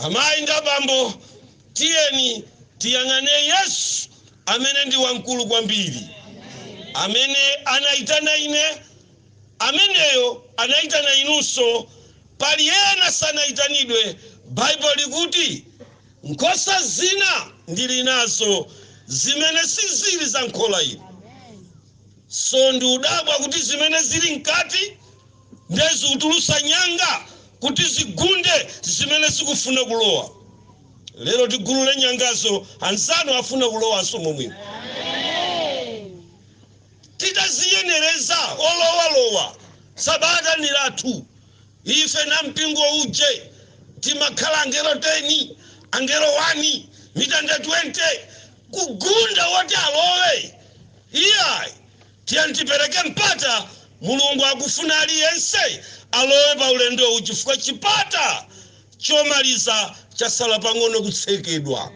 Amayi ndi abambo, tiyeni tiyang'ane Yesu amene ndi wamkulu kwambiri, amene anaitana ine, ameneyo anaitana inunso. Pali ena sanaitanidwe. Bible likuti nkhosa zina ndili nazo zimene sizili za nkhola ino. So ndi udabwa kuti zimene zili mkati ndezi utulusa nyanga kuti zigunde zimene zikufuna kulowa. Lero tigulule nyangazo, anzanu afuna kulowanso momwe. Titaziyenereza olowalowa, sabata ni lathu. Ife na mpingo uje timakhala angelo 10, angelo 1, mitanda 20 kugunda woti alowe. Iyayi tiyantipereke mpata Mulungu akufuna aliyense alowe pa ulendo uwu, chifukwa chipata chomaliza chasala pang'ono kutsekedwa.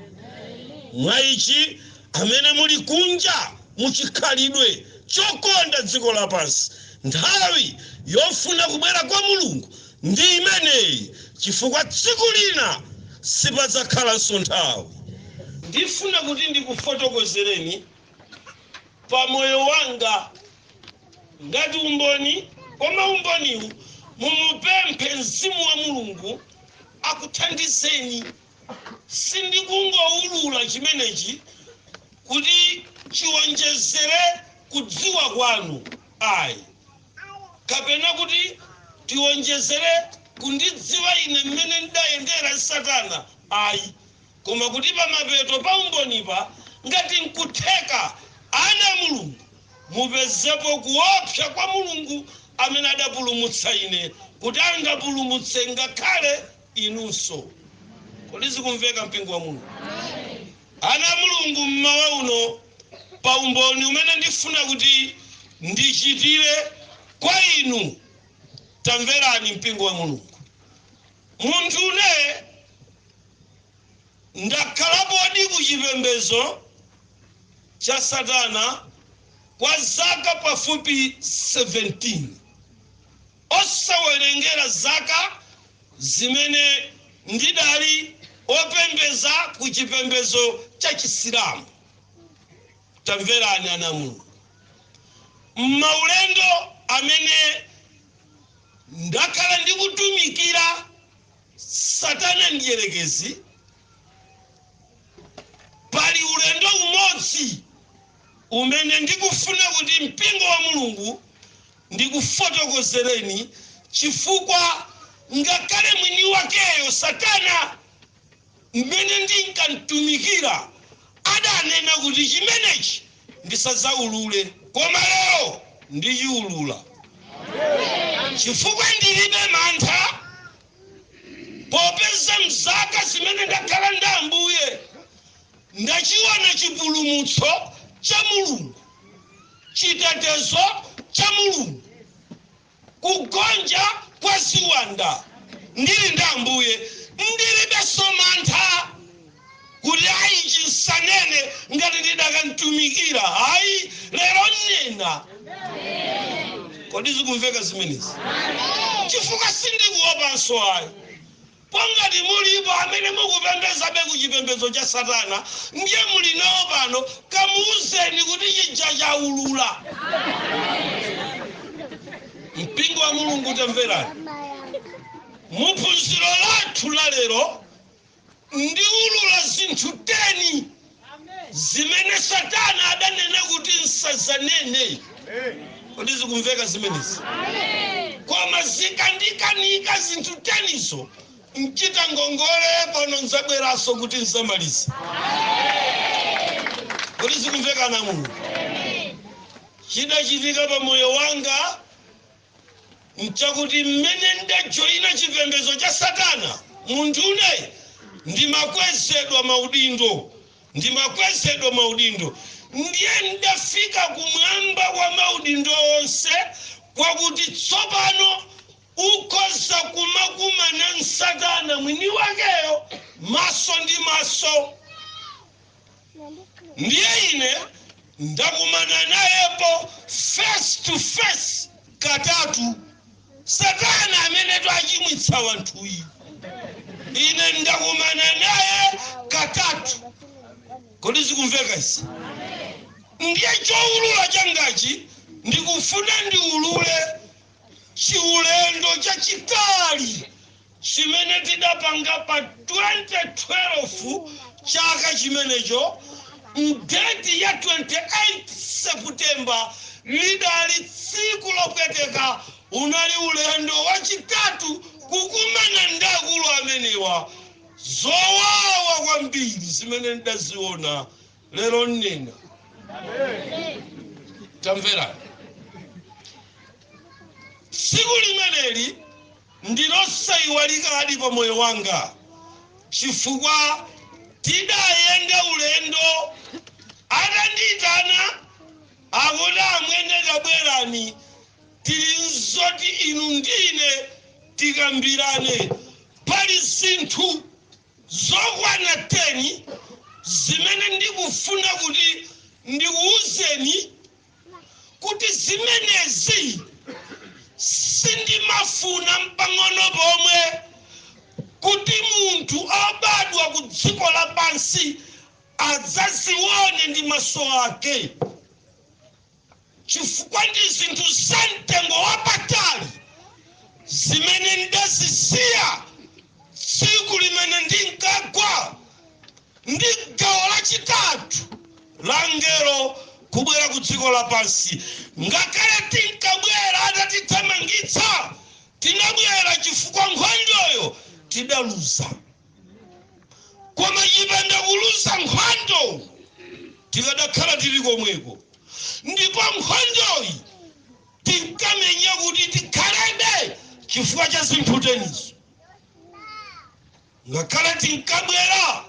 Mwa ichi amene muli kunja muchikhalidwe chokonda dziko lapansi, nthawi yofuna kubwera kwa Mulungu ndi imeneyi, chifukwa tsiku lina sipadzakhalanso nthawi. Ndifuna kuti ndikufotokozereni pa moyo wanga ngati umboni, koma umboniwu mumupemphe Mzimu wa Mulungu akuthandizeni. Sindikungoulula chimenechi kuti chiwonjezere kudziwa kwanu, ayi, kapena kuti tiwonjezere kundidziwa ine mmene ndayendera satana, ayi, koma kuti pamapeto pa umbonipa ngati nkutheka ana Mulungu mupezepo kuopsa kwa Mulungu amene adapulumutsa ine kuti angapulumutse ngakhale inunso. Kodi zikumveka mpingo wa Mulungu? Ana Mulungu mmawa uno pa umboni umene ndifuna kuti ndichitire kwa inu, tamverani mpingo wa Mulungu. Munthu une ndakhalapo odi kuchipembedzo cha satana kwa zaka pafupi 17, osawerengera zaka zimene ndidali opembeza kuchipembedzo cha Chisilamu. Tamverani ana Mulungu. Maulendo amene ndakhala ndikutumikira satana ndiyerekezi, pali ulendo umodzi umene ndikufuna kuti mpingo wa Mulungu ndikufotokozereni, chifukwa ngakhale mwini wakeyo satana mmene ndinkamtumikira adanena kuti chimenechi ndisadzaulule, koma lero ndichiulula. Chifukwa ndilibe mantha popeza mzaka zimene ndakhala ndi Ambuye ndachiona chipulumutso cha Mulungu, chitetezo cha Mulungu, kugonja kwa ziwanda. Ndili ndi Ambuye, ndilibenso mantha kuti ayi chinsanene ngati ndidakantumikira, ayi lero nena. Kodi zikumveka zimenezi? Chifukwa sindikuopanso ayi. Pongati mulipo amene mukupembeza be kuchipembedzo cha satana, ndiye muli nawo pano, kamuuzeni kuti chija chaulula. Mpingo wa Mulungu tamverani. Muphunziro lathu la lero ndiulula zinthu 10 zimene satana adanena kuti nsazanene. Kodi zikumveka zimenezi? Koma zikandikanika zinthu 10 izo, mchita ngongole pano nzabweraso kuti nsamalize. Kodi zikumveka na Mulungu? Chidachitika pa moyo wanga nchakuti mmene ndajoina chipembedzo cha satana, munthu une ndimakwezedwa maudindo, ndiye ndafika kumwamba wa maudindo onse, kwakuti tsopano ukhoza kumakumana ndi satana mwini wakeyo maso ndi maso. Ndiye ine ndakumana nayepo face to face katatu. Satana amene twachimwitsa wanthuyi ine ndakumana naye katatu. Kodi zikumveka isi? Ndiye choulula changachi ndikufuna ndiulule chiulendo chachitali chimene tidapanga pa 2012 chaka chimenecho mdeti ya 28 Septemba lidali tsiku lopweteka. Unali ulendo wachitatu kukumana ndakulu amenewa zowawa kwambiri zimene ndaziona lero nena. Tamverani, tsiku limeneli ndilosayiwalika hadi pa moyo wanga chifukwa tidayenda ulendo atanditana akuti amwene tabwerani tili nzoti inu ndine tikambirane. Pali zinthu zokwana 10 zimene ndikufuna kuti ndikuwuzeni kuti zimenezi sindimafuna mpang'ono pomwe kuti munthu obadwa ku dziko lapansi adzazione ndi maso ake, chifukwa ndi zinthu zamtengo wapatali zimene ndazisiya tsiku limene ndinkagwa ndi gawo lachitatu la ngelo kubwera ku dziko lapansi. Ngakhale tinkabwera atatithamangitsa tinabwera chifukwa nkhondoyo tidaluza. Koma chipanda kuluza nkhondo tikadakhala tili komweko, ndipo nkhondoyi tinkamenya kuti tikhalebe chifukwa cha zinthu tenizo. Ngakhale tinkabwera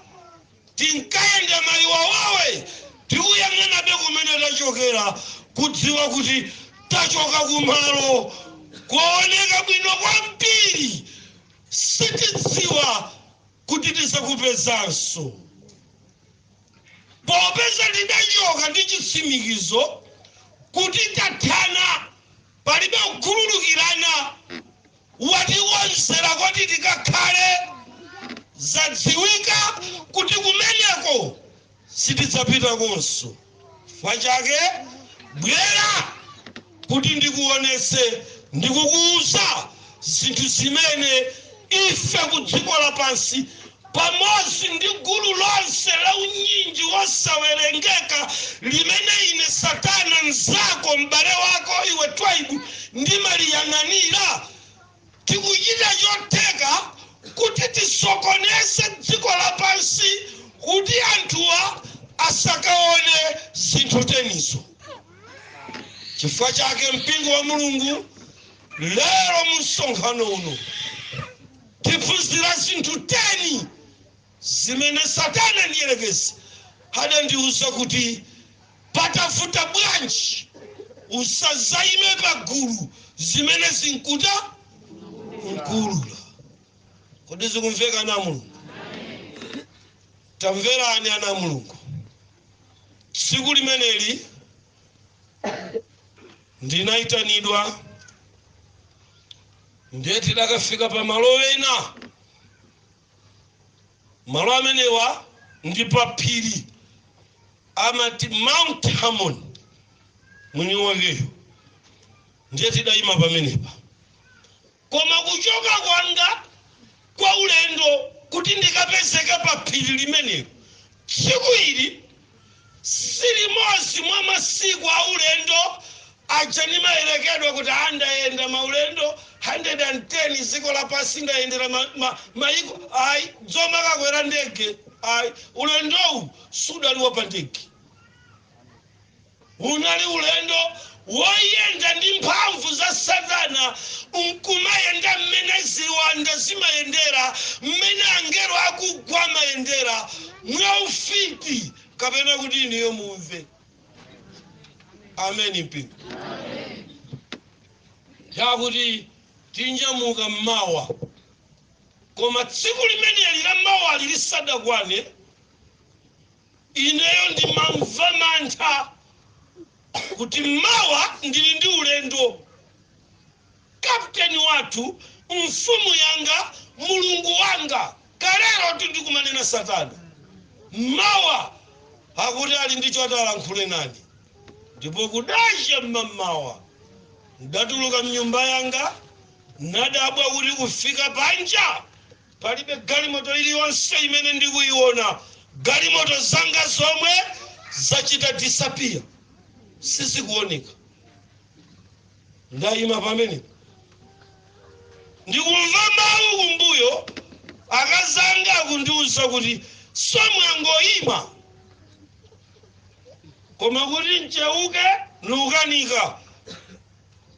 tinkayenda mayiwa wawe tiuyang'anabe kumene tachokera kudziwa kuti tachoka kumalo kuoneka bwino kwambiri sitidziwa kuti tisakupezanso. Popeza tidachoka ndi chitsimikizo kuti tathana palibe kukhululukirana, watiwonzera kuti tikakhale zadziwika kuti kumeneko sitidzapita konso. Chifukwa chake bwera kuti ndikuonese ndikukuuza zinthu zimene ife ku dziko lapansi pamodzi ndi gulu lonse la unyinji wosawerengeka limene ine satana nzako m'bale wako iwe Twaibu ndimaliyang'anira tikuchita chotheka kuti tisokoneze dziko lapansi kuti anthuwa asakaone zinthu tenizo. Chifukwa chake mpingo wa Mulungu lero mu msonkhano uno tiphunzira zinthu 10 zimene satana ndiyelekeza adandiuza kuti patafuta bwanji usazayime pagulu zimene zinkuta nkulula. Kodi zikumveka na Mulungu? Tamverani ana Mulungu, tsiku limeneli ndinaitanidwa ndiye tidakafika pa malo ena. Malo amenewa ndi pa phiri amati Mount Hamon mwini wakeyo, ndiye tidayima pamenepa. Koma kuchoka kwanga kwa ulendo kuti ndikapezeka pa phiri limenelo tsiku ili silimozi mwa masiku a ulendo aja ndimayerekedwa kuti andayenda maulendo 110 dziko lapansi ndayendera maiko ayi dzoma kakwera ndege ayi. Ulendowu sudaliwa pa ndege, unali ulendo woyenda ndi mphamvu za satana. Unkumayenda mmene ziwanda zimayendera, mmene angelo akugwa mayendera mwaufiti kapena kuti iniyo mumve. Amen mpingo. Yakuti tinyamuka mmawa, koma tsiku limeneli la mmawa lisadakwane ineyo ndimamva mantha kuti mmawa ndili ndi ulendo. Kapteni wathu, mfumu yanga, mulungu wanga kalero tindikumanena satana mawa akuti ali ndicho atalankhule nani ndipo kudasha mmamawa ndatuluka mnyumba yanga nadabwa kuti kufika panja palibe galimoto iliyonse imene ndikuiona galimoto zanga zomwe zachita disappear sizikuoneka ndayima pamene ndikumva mawu kumbuyo akazanga akundiuza kuti somwe angoyima koma kuti ncheuke nukanika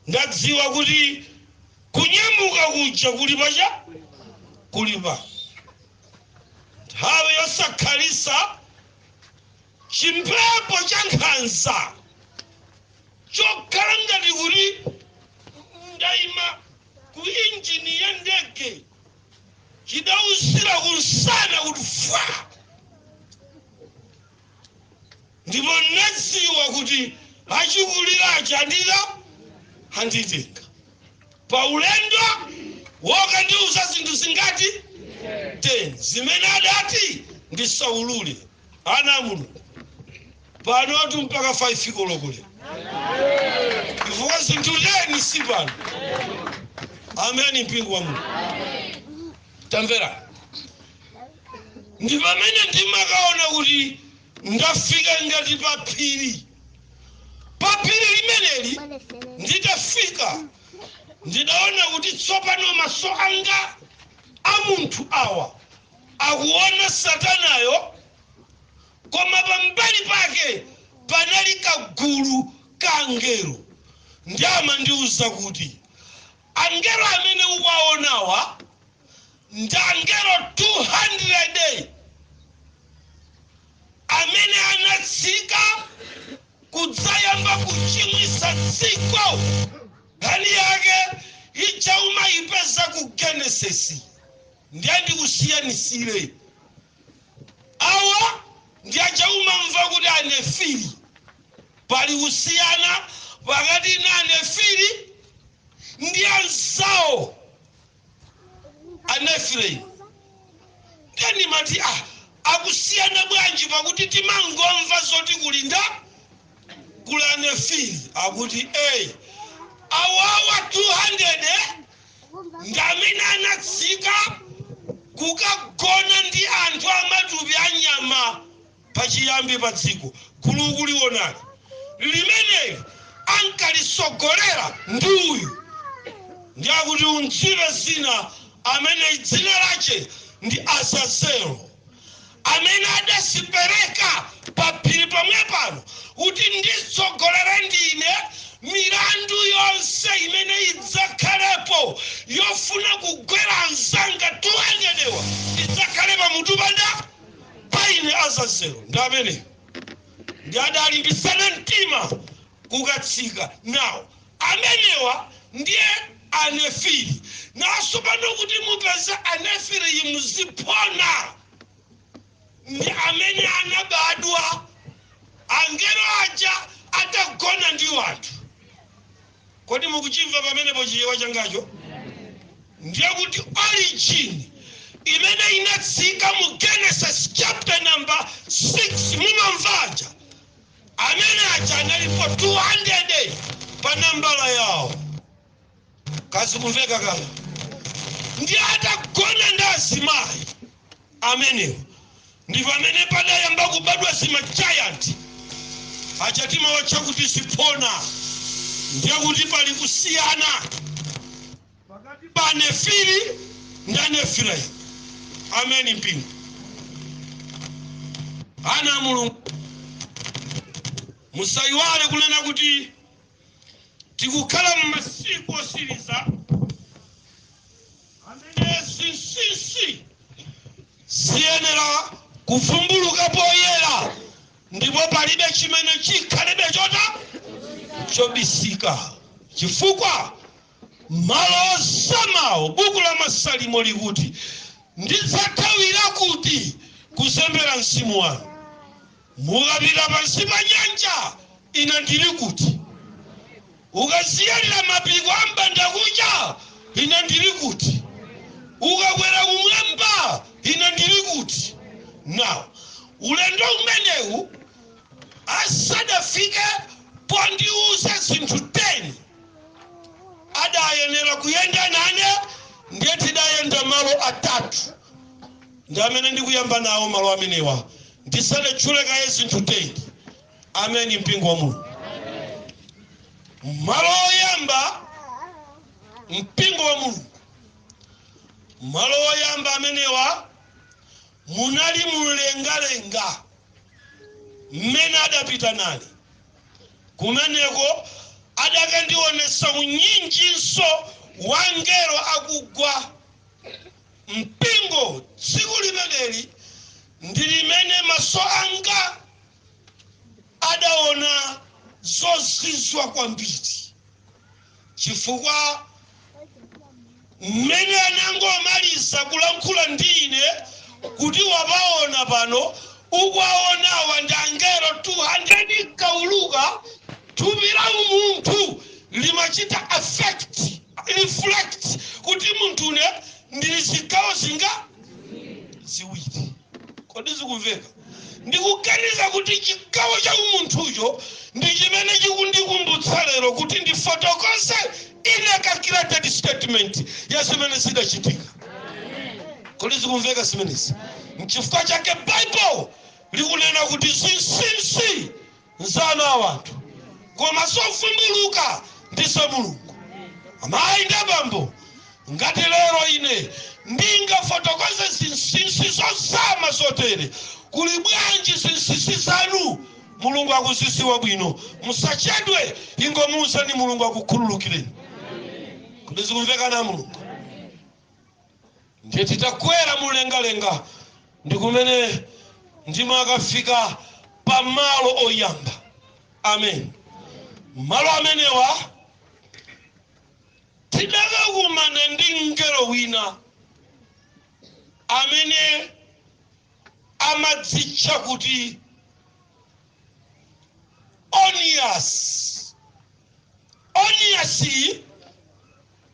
ndadziwa kuti kunyamuka kuja kulipa nthawi yosakhalisa chimphepo cha nkhanza chokhala ngati kuti ndayima ku injini ya ndege chidawuzira kunsana kuti fwa ndipo nadziwa kuti achikulira chandira handitenga paulendo wokandiuza zinthu zingati 10 zimene adati ndisaulule ana mulungu panotu mpaka 5 kolokule chifukwa zinthu 10 si pano ameni mpingo wa Mulungu tamvera ndi pamene ndimakaona kuti ndafika ngati pa phiri limeneli nditafika ndidaona kuti tsopano maso anga a munthu awa akuona satanayo koma pambali pake panali kagulu ka angelo ndi amandiuza kuti angelo amene ukuwaonawa ndi angelo 200 amene anatsika kudzayamba kuchimwisa dziko hali yake ichauma ipeza ku Genesis ndiye ndikusiyanisire awa ndi achauma mva kuti anefili pali kusiyana pakati na anefili ndi anzawo anefili ndiye ndimati akusiyana bwanji pakuti timangomva zoti kulinda kula anefili akuti awawa 200 ndamene anatsika kukagona ndi anthu amatupi anyama pachiyambi pa dziko gulu kuliwonani limeneli ankalisogolera ndi uyu ndi akuti unjira zina amene dzina lache ndi Azazelo amene adasipereka pa phiri pamwe pano kuti nditsogolere ndine milandu yonse imene idzakhalepo yofuna kugwera anzanga 200 idzakhale pamutu panda paine Azazelo ndi amene ndi adalimbisana mtima kukatsika nawo amenewa ndiye anefili naso pano kuti mupeze anefili imuzipona ndi amene anabadwa angelo aja atagona ndi wanthu kodi mukuchimva pamene pochiyewa changacho ndiye kuti origin imene inatsika mu Genesis chapter number 6 mumamvaja amene aja analipo 200 pa nambala yawo kasi kumveka kala ndiye atagona ndi azimayi amenewo ndipo amene padayamba kubadwa zima giant achatima wachakuti sipona ndiye kuti pali kusiyana pakati pa anefili ndi anefili ameni mpingo ana mulungu musayiwale kunena kuti tikukhala mu masiku osiriza amene zinsinsi ziyenera kuvumbuluka poyera ndipo palibe chimene chikhalebe chobisika chifukwa malo osamawo buku la Masalimo likuti ndidzathawira kuti kuzembera msimu wanu mukapita pansi pa nyanja ine ndili kuti ukaziyalira mapiko ambanda kucha ine ndili kuti ukakwera kumwamba ine ndili kuti. Now ulendo umenewu asadafike pondiuze zinthu 10 adayenera kuyenda nane ndiye tidayenda malo 3 ndi amene ndikuyamba nawo malo amenewa ndisadachuleka zinthu 10. Ameni mpingo wa Mulungu. Malo oyamba mpingo wa Mulungu, malo oyamba amenewa munali mulengalenga mmene adapita nane kumeneko adakandionesa unyinjinso wangelo akugwa. Mpingo tsiku limeneli ndi limene maso anga adaona zozizwa kwambiri, chifukwa mmene anangomaliza kulankhula ndine kuti wapaona pano ukwaonawa ndi angelo 200 kauluka thupi la munthu limachita affect reflect kuti munthune ndili zigawo zinga ziwiri. Kodi zikumveka? Ndikuganiza kuti chigawo cha munthucho ndi chimene chikundikumbutsa lero kuti ndi photocopy ine calculated statement ya zimene zidachitika. Kodi zikumveka zimenezi? N'chifukwa chake Bible likunena kuti zinsinsi nzana wanthu koma sovumbuluka ndiso Mulungu. Amayi ndi abambo, ngati lero ine ndinga photocopy zinsinsi zosama zotere, kuli bwanji zinsinsi zanu Mulungu akuzisiwa bwino. Musachedwe, ingomusa ni Mulungu akukhululukireni. Kodi zikumveka na Mulungu? Ndiye titakwera mulengalenga ndikumene ndima akafika pa malo oyamba. Amen. Malo amenewa tidakakumana ndi ngelo wina amene amadzitcha kuti Onias.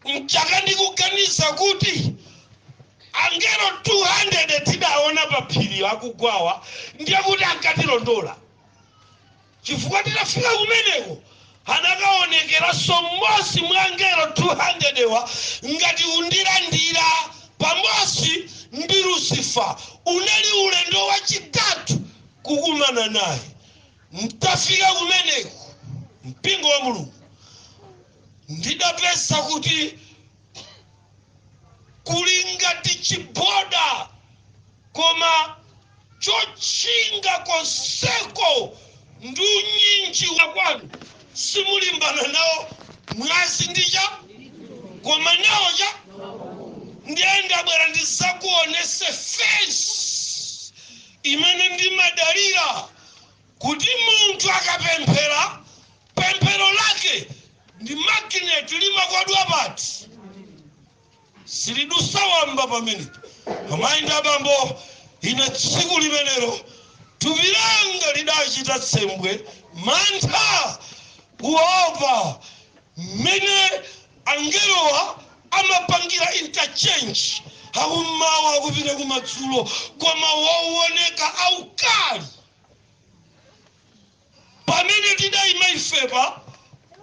Mchaka ndikuganiza kuti angelo 200 tidaona pa phiri akugwawa ndiye kuti ankatilondola. Chifukwa tidafika kumeneko anakaonekera somosi mwa angelo 200 wa ngati undilandira pamosi ndi Lucifer. Unali ulendo wachitatu kukumana naye. Mtafika kumeneko mpingo wa Mulungu ndidapesa kuti kulingati chiboda koma chochinga konseko ndunyinji wa kwanu simulimbana nao mwazi ndija koma nao ja ndienda bwera ndizakuonese face imene ndi madalira kuti munthu akapemphera pemphero lake ndi magnet limakwadwa pati silidusawamba pamenepo. Amayi ndi abambo, ine tsiku limenelo thupi langa lidachita tsembwe mantha kuopa mmene angelowa amapangira interchange akummawa akupita kumadzulo koma wooneka aukali. Pamene tidayima ifepa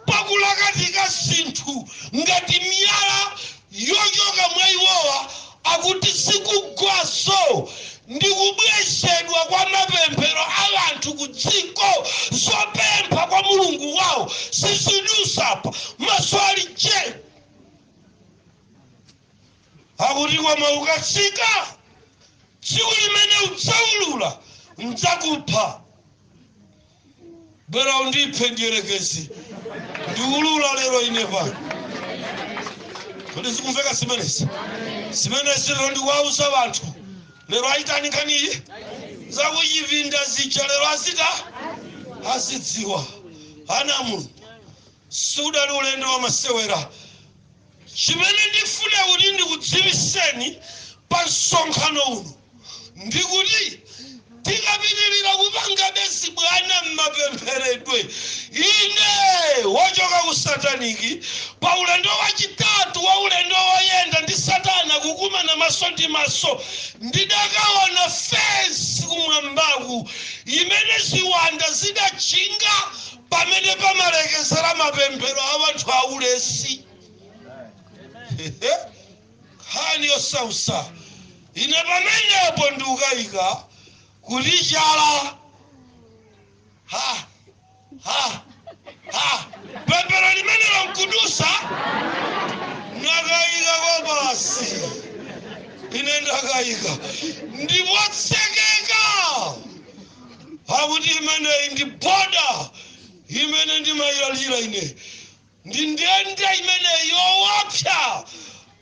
pakulakatika zinthu ngati miyala yochoka mwa iwowa akuti sikugwaso ndikubwezedwa kwa mapemphero a anthu ku dziko zopempha kwa Mulungu wawo sizidusapa maso ali je akuti koma ukatsika tsiku limene udzaulula mdzakupha. Bwera undiphe ndiyerekezi ndiulula lero ine pano. Kodi zikumveka zimenezi? Zimenezi lero ndikuwauza vanthu lero aitanikaniye zakuchivinda zicha lero azidziwa ana Mulungu sudali ulendo wa masewera. Chimene ndifune kuti ndikudziwiseni pa msonkhano uno ndikuti tikapitirira kupanga besi bwana mmapempheredwe ine wochoka ku sataniki pa ulendo wachitatu wa ulendo woyenda ndi satana kukumana maso ndi maso ndidakaona fensi kumwambaku imene ziwanda zidachinga pamene pamalekezera mapemphero a wanthu aulesi khani yosausa ine pamenepo ndikukayika kuti chala pemphero limenelo nkudusa nakayika kwa basi ine ndakayika ndipotsekeka akuti imeneyi ndi boda imene ndimayalira ine ndi ndende imeneyi yowapsa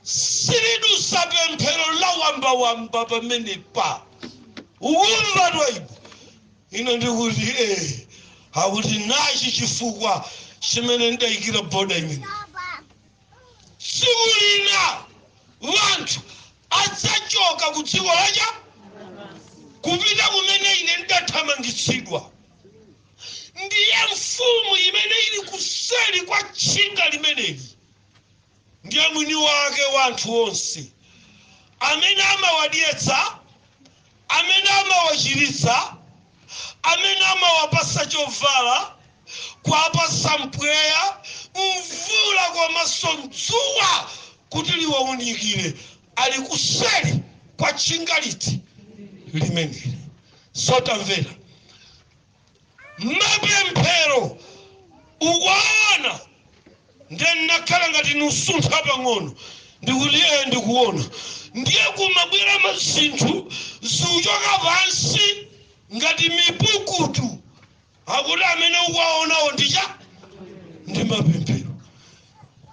silidusa pemphero la wamba pamene pa ukumva Twaibu ine ndikuti akuti nachi chifukwa chimene ndayikira boda imene tsiku lina wanthu adzachoka ku dziko lacha kupita kumene ine ndathamangitsidwa ndiye mfumu imene ili kuseri kwa tchinga limeneli ndiye mwini wake wanthu onse amene amawadyetsa amene amawachiritsa amene amawapasa chovala kuwapasa mpweya mvula komanso dzuwa kuti liwaunikire ali kuseri kwa tchinga liti limeneli sotamvera mapemphero ukuona ndinakhala ngati nusuntha pang'ono ndikuti ndikuona ndiye kumabwera mazinthu ziuchoka pansi ngati mipukutu akuti amene ukuwaonawo ndicha ndi mapemphero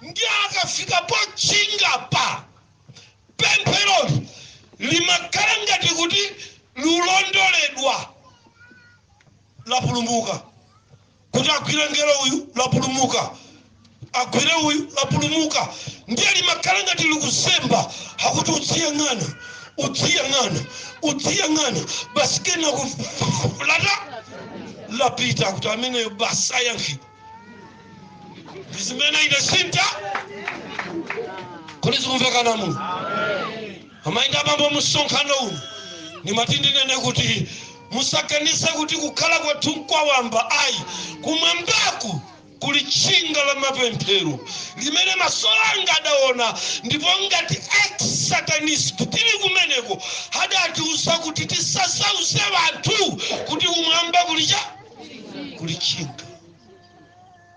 ndiye akafika pochinga pa pempheroli limakhala ngati kuti lulondoledwa lapulumuka kuti agwire ngelo uyu lapulumuka agwire uyu lapulumuka ndiye limakhala ngati likusemba akuti udziyang'ana basi kena kulata lapita kuti ameneyo basi ayankhidwa ndizimene ine sinta kuti zikumvekana muno amainda mambo msonkhano uno nimati ndinene kuti musakanise kuti kukhala kwathu nkwawamba ayi kumwambaku kuli tchinga la mapemphero limene maso anga adaona ndipo ngati ex-satanist tili kumeneko adatiuza kuti tisasause vanthu kuti kumwamba kuli tchinga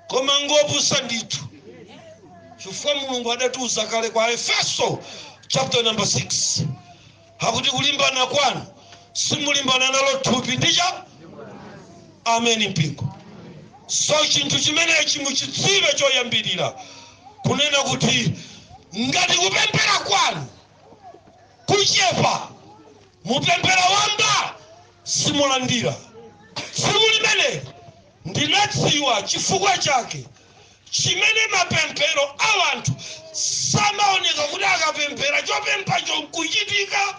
koma ngopusa ndithu chifukwa mulungu adatiuza kale kwa Efeso chapter number 6 akuti kulimbana kwanu simulimbana nalo thupi ndicha ameni mpingo so chinthu chimenechi muchidziwe choyambirira kunena kuti ngati kupemphera kwanu kuchepa mupemphera wamba simulandira simulimeneli ndinadziwa chifukwa chake chimene mapemphero a wanthu samaoneka kuti akapemphera chopemphacho nkuchitika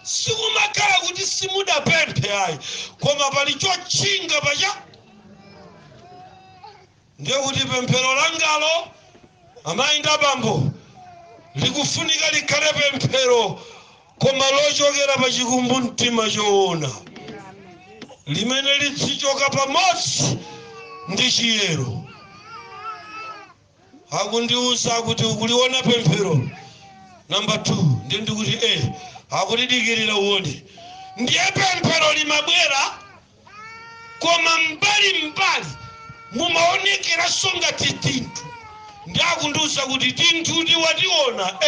sikumakhala kuti simudapemphe ayi koma pali chotchinga pacha ndiye kuti pemphero langalo amayi ndi abambo likufunika likhale pemphero koma lochokera pa chikumbu mtima choona limene lidzichoka pamodzi ndi chiyero akundiuza kuti ukuliona pemphero number 2 ndiye ndikuti akutidikirira uone ndiye pemphero limabwera koma mbali mumaonekera songa tinthu ndiye akundiuza kuti tinthu ndiwationa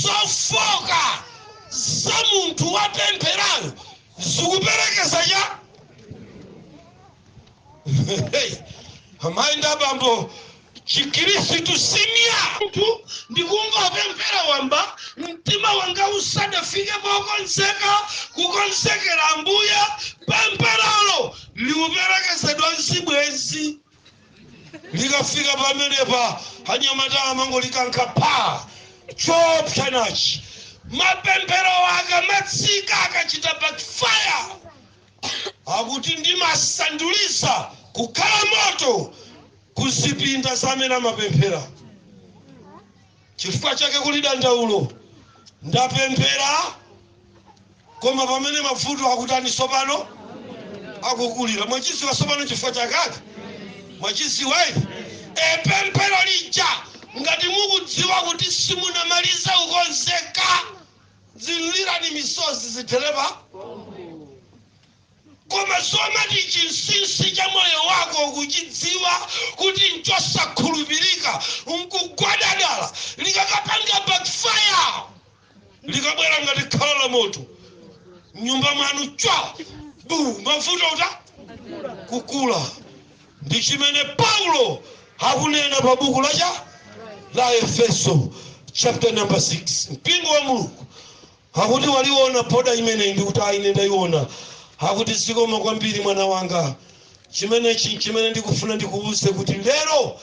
zofoka za munthu wapempherayo zikuperekeza cha amayi ndi abambo Chikhristu simya mtu ndikungopemphera wamba mtima wanga usadafike kukonzekera Ambuye pempheralo liuperekezedwa nsibwezi likafika pamenepa anyamata amango likanka pa chopsa nachi mapemphero akamatsika akachita backfire akuti ndimasandulisa kukhala moto kuzipinda zamene amapemphera. Chifukwa chake kuli dandaulo, ndapemphera koma pamene mavuto akutani sopano akukulira. Mwachiziwa sopano chifukwa chakati mwachiziwa pemphero lija ngati mukudziwa kuti simunamaliza kukonzeka zilirani misozi zitereba. Koma somati chinsinsi cha moyo wako kuchidziwa kuti nchosakhulupirika nkugwadadala likakapanga backfire likabwera ngati khala la moto nyumba mwanu chwa mavuto uta kukula. Ndi chimene Paulo hakunena pa buku la Efeso chapter number 6. Mpingo wa Mulungu hakuti waliona poda imene ndi kuti aine ndaiona. Hakuti sikoma kwambiri mwana wanga. Chimene ndikufuna ndikuwuze kuti lero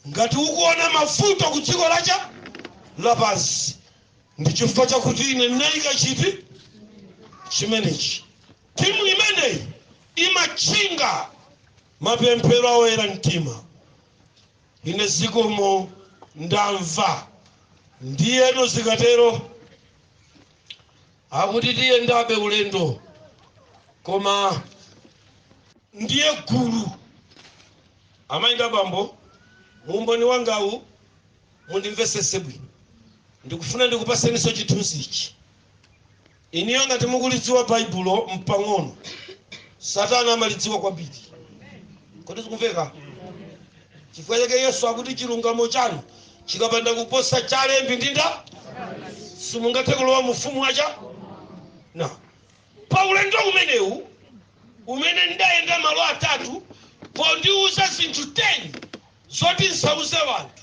ngati ukuona mavuto ku dziko lapansi ndi chifukwa chakuti ine ndinayika chiti chimenechi. Timu imeneyi imachinga mapemphero awera mtima. Ine zikomo ndamva ndiyeno zikatero akuti tiye ndabe ulendo koma ndiye gulu amainda bambo umboni wangawu mundimvesese bwino. Ndikufuna ndikupaseniso chithunzi ichi. Iniyo ngati mukulidziwa Baibulo mpang'ono, satana amalidziwa kwambiri. Kodi zikumveka? Chifukwa chake Yesu akuti chilungamo chanu chikapanda kuposa chalembi ndinda simungathe kulowa mufumu wacha. Na paulendo umenewu umene ndayenda malo atatu pondiuza zinthu 10 zoti nsauze wanthu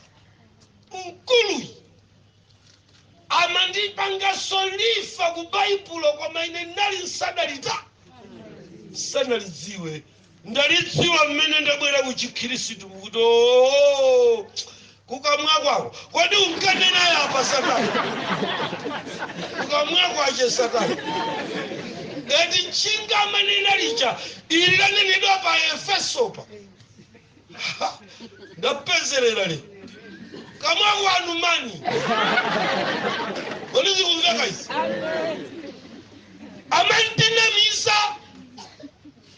mkuluyi amandipanga solifa ku Baibulo koma ine ndali nsanalidziwe. Ndalidziwa mmene ndabwera ku Chikhristu kuti kukamwa kwako. Kodi unkanena yapa satana? Kukamwa kwache satana. Eti chinga manena licha ili lanenedwa pa Efeso pa. Ndapezerera le. Kamwa kwanu mani. Kodi zikumveka izi? Amantinamiza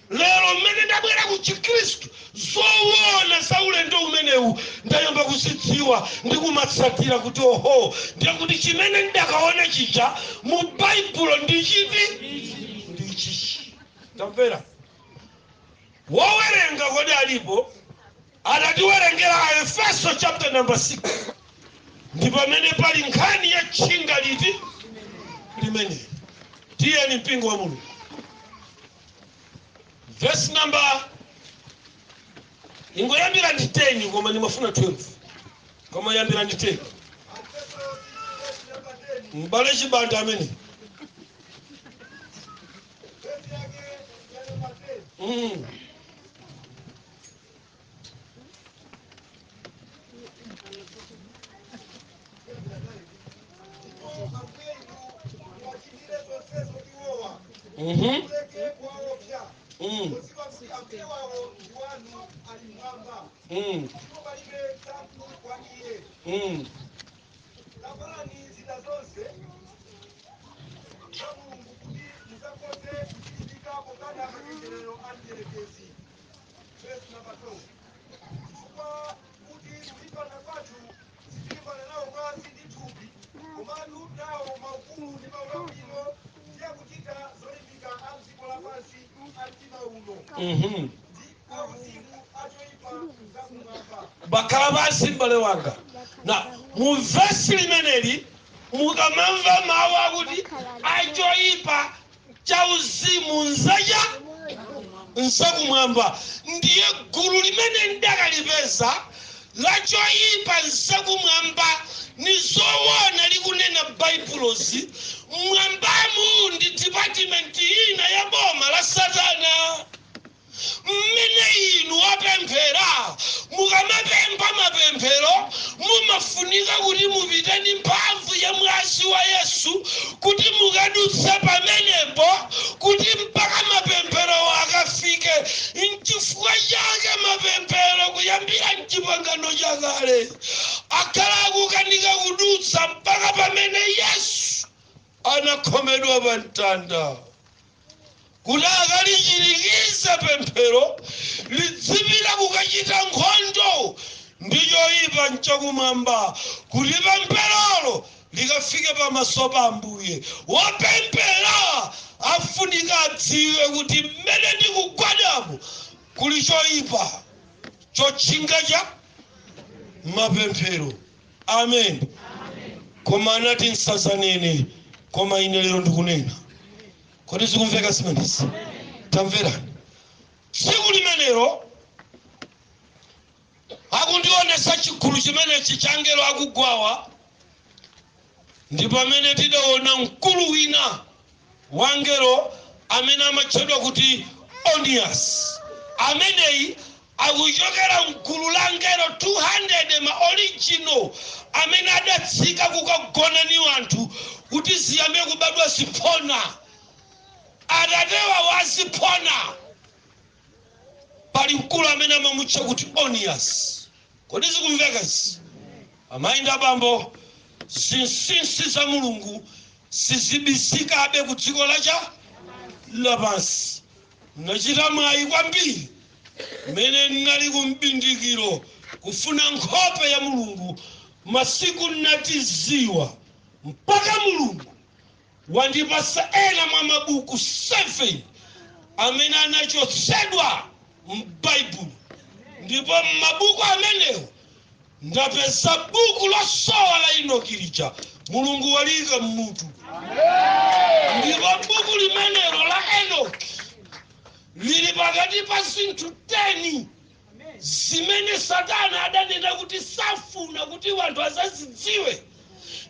lero mmene ndabwera ku Chikhristu zowona saulendo umenewu ndayamba kusidziwa ndikumatsatira kuti oho ndiye kuti chimene ndakaona chicha mu Baibulo ndichichi. Tamvera wowerenga kodi alipo adatiwerengera Efeso chapter number 6 ndi pamene pali nkhani ya chinga liti limene. Tiyeni mpingo wa Mulungu. Verse number ingoyambira ndi 10 koma ndimafuna 12 koma yambira ndi 10 mbale chibanda amene bakala basi mbale wanga. Na mu verse limeneli mukamamva mawu akuti achoipa cha uzimu nzakumwamba ndiye gulu limene ndakalipeza lachoipa nzakumwamba ni zowona likunena Baibulozi. Mwambamu ndi department ina ya boma la satana. Mmene inu wapemphera mukamapempha mapemphero mumafunika kuti mupite ndi mphamvu ya mwazi wa Yesu adutse pamenepo kuti mpaka mapemphero akafike. N'chifukwa chake mapemphero kuyambira m'chipangano chakale akhala akukanika kudutsa mpaka pamene Yesu anakhomedwa pa mtanda kuti akalichirikize pemphero lidzipita kukachita nkhondo ndi choyipa nchakumwamba, kuti pempherolo likafike pamaso pa Ambuye. Wopemphera afunika adziwe kuti mmene ndikugwadapo kuli choyipa chotchinga cha mapemphero. Amen. Koma anati nsazanene, koma ine lero ndikunena. Kodi zikumveka zimenezi? Tamverani. Tsiku limenelo akundionesa chigulu chimenechi cha angelo akugwawa, ndi pamene tidaona mkulu wina wa angelo amene amatchedwa kuti Onias. Ameneyi akuchokera mgulu la angelo 200 ma original amene adatsika kukagona ni anthu kuti ziyambe kubadwa ziphona. Adatewa waziphona. Pali mkulu amene amamutcha kuti Onias. Kodi zikumveka izi? Amayi ndi abambo, zinsinsi za Mulungu sizibisika abe ku dziko lapansi. Nachita mwayi kwambiri mene ndinali kumbindikiro kufuna nkhope ya Mulungu masiku natiziwa mpaka Mulungu wandipasa ena mwa mabuku 7 amene anachotsedwa m'Baibulo. Ndipo mabuku amenewo ndapeza buku losowa la Enoki lija Mulungu walika mmutu. Ndipo buku limenelo la Enoki lili pakati pa zinthu 10 zimene satana adanena kuti safuna kuti wanthu azazidziwe.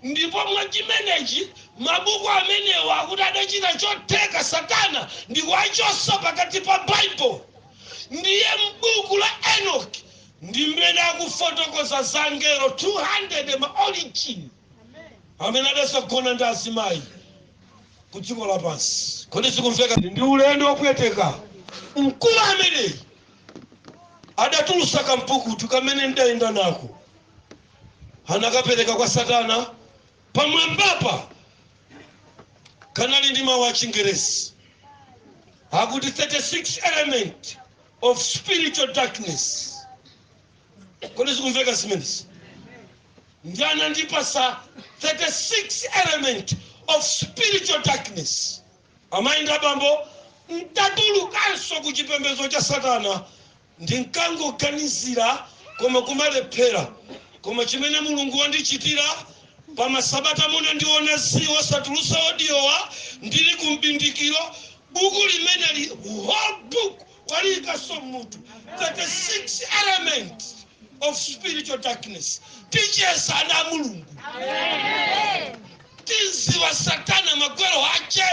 Ndipo mwa chimenechi mabuku amenewo akuti adachita chotheka satana ndi kuwachosa pakati pa Bible. Ndiye m'buku la Enoki ndi mmene akufotokoza za angelo 200 ma origin amene adasagona ndi azimayi ku dziko lapansi. Kodi zikumveka? Ndi ulendo wopweteka. Mkulu ameneyi adatulusa kampukutu kamene ndayenda nako anakapereka kwa satana. Pamwambapa kanali ndi mawu a Chingerezi akuti 36 element of spiritual darkness. Kodi zikumveka zimenezi? Ndi anandipasa 36 element of spiritual darkness. Amayi ndi abambo, ntatulukanso ku chipembedzo cha satana ndinkangoganizira koma kumalephera. Koma chimene Mulungu wandichitira pa masabata muno ndiona ziwo satulusa odiowa ndili kumbindikiro buku limene whole book walikaso mutu 36 elements of spiritual darkness. Tichesa ana Mulungu. Tiziwa satana magwero ache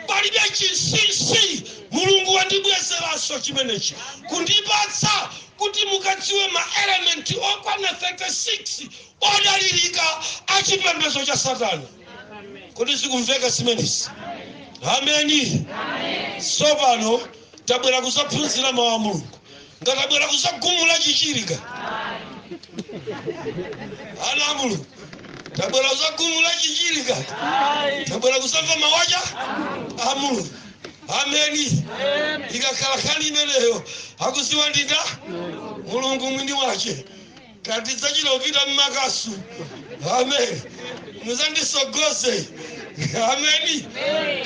palibe chinsinsi. Mulungu wandibwezeranso chimenechi kundipatsa kuti mukadziwe ma element okwana 36 odalirika achipembedzo cha satana. Kodi zikumveka zimenezi? Ameni. Sopano tabwera kusaphunzira mawu a Mulungu. Ngatabwera kusagumula chichirika. Ana Mulungu. Tabwera kusagumula chichirika. Tabwera kusamva mawaja a Mulungu. Ameni. Ikakhala khali imeneyo akuziwa ndinda Mulungu mwini wache. Kati zachira upita mmakasu. Amen. Muzandisogose. Ameni.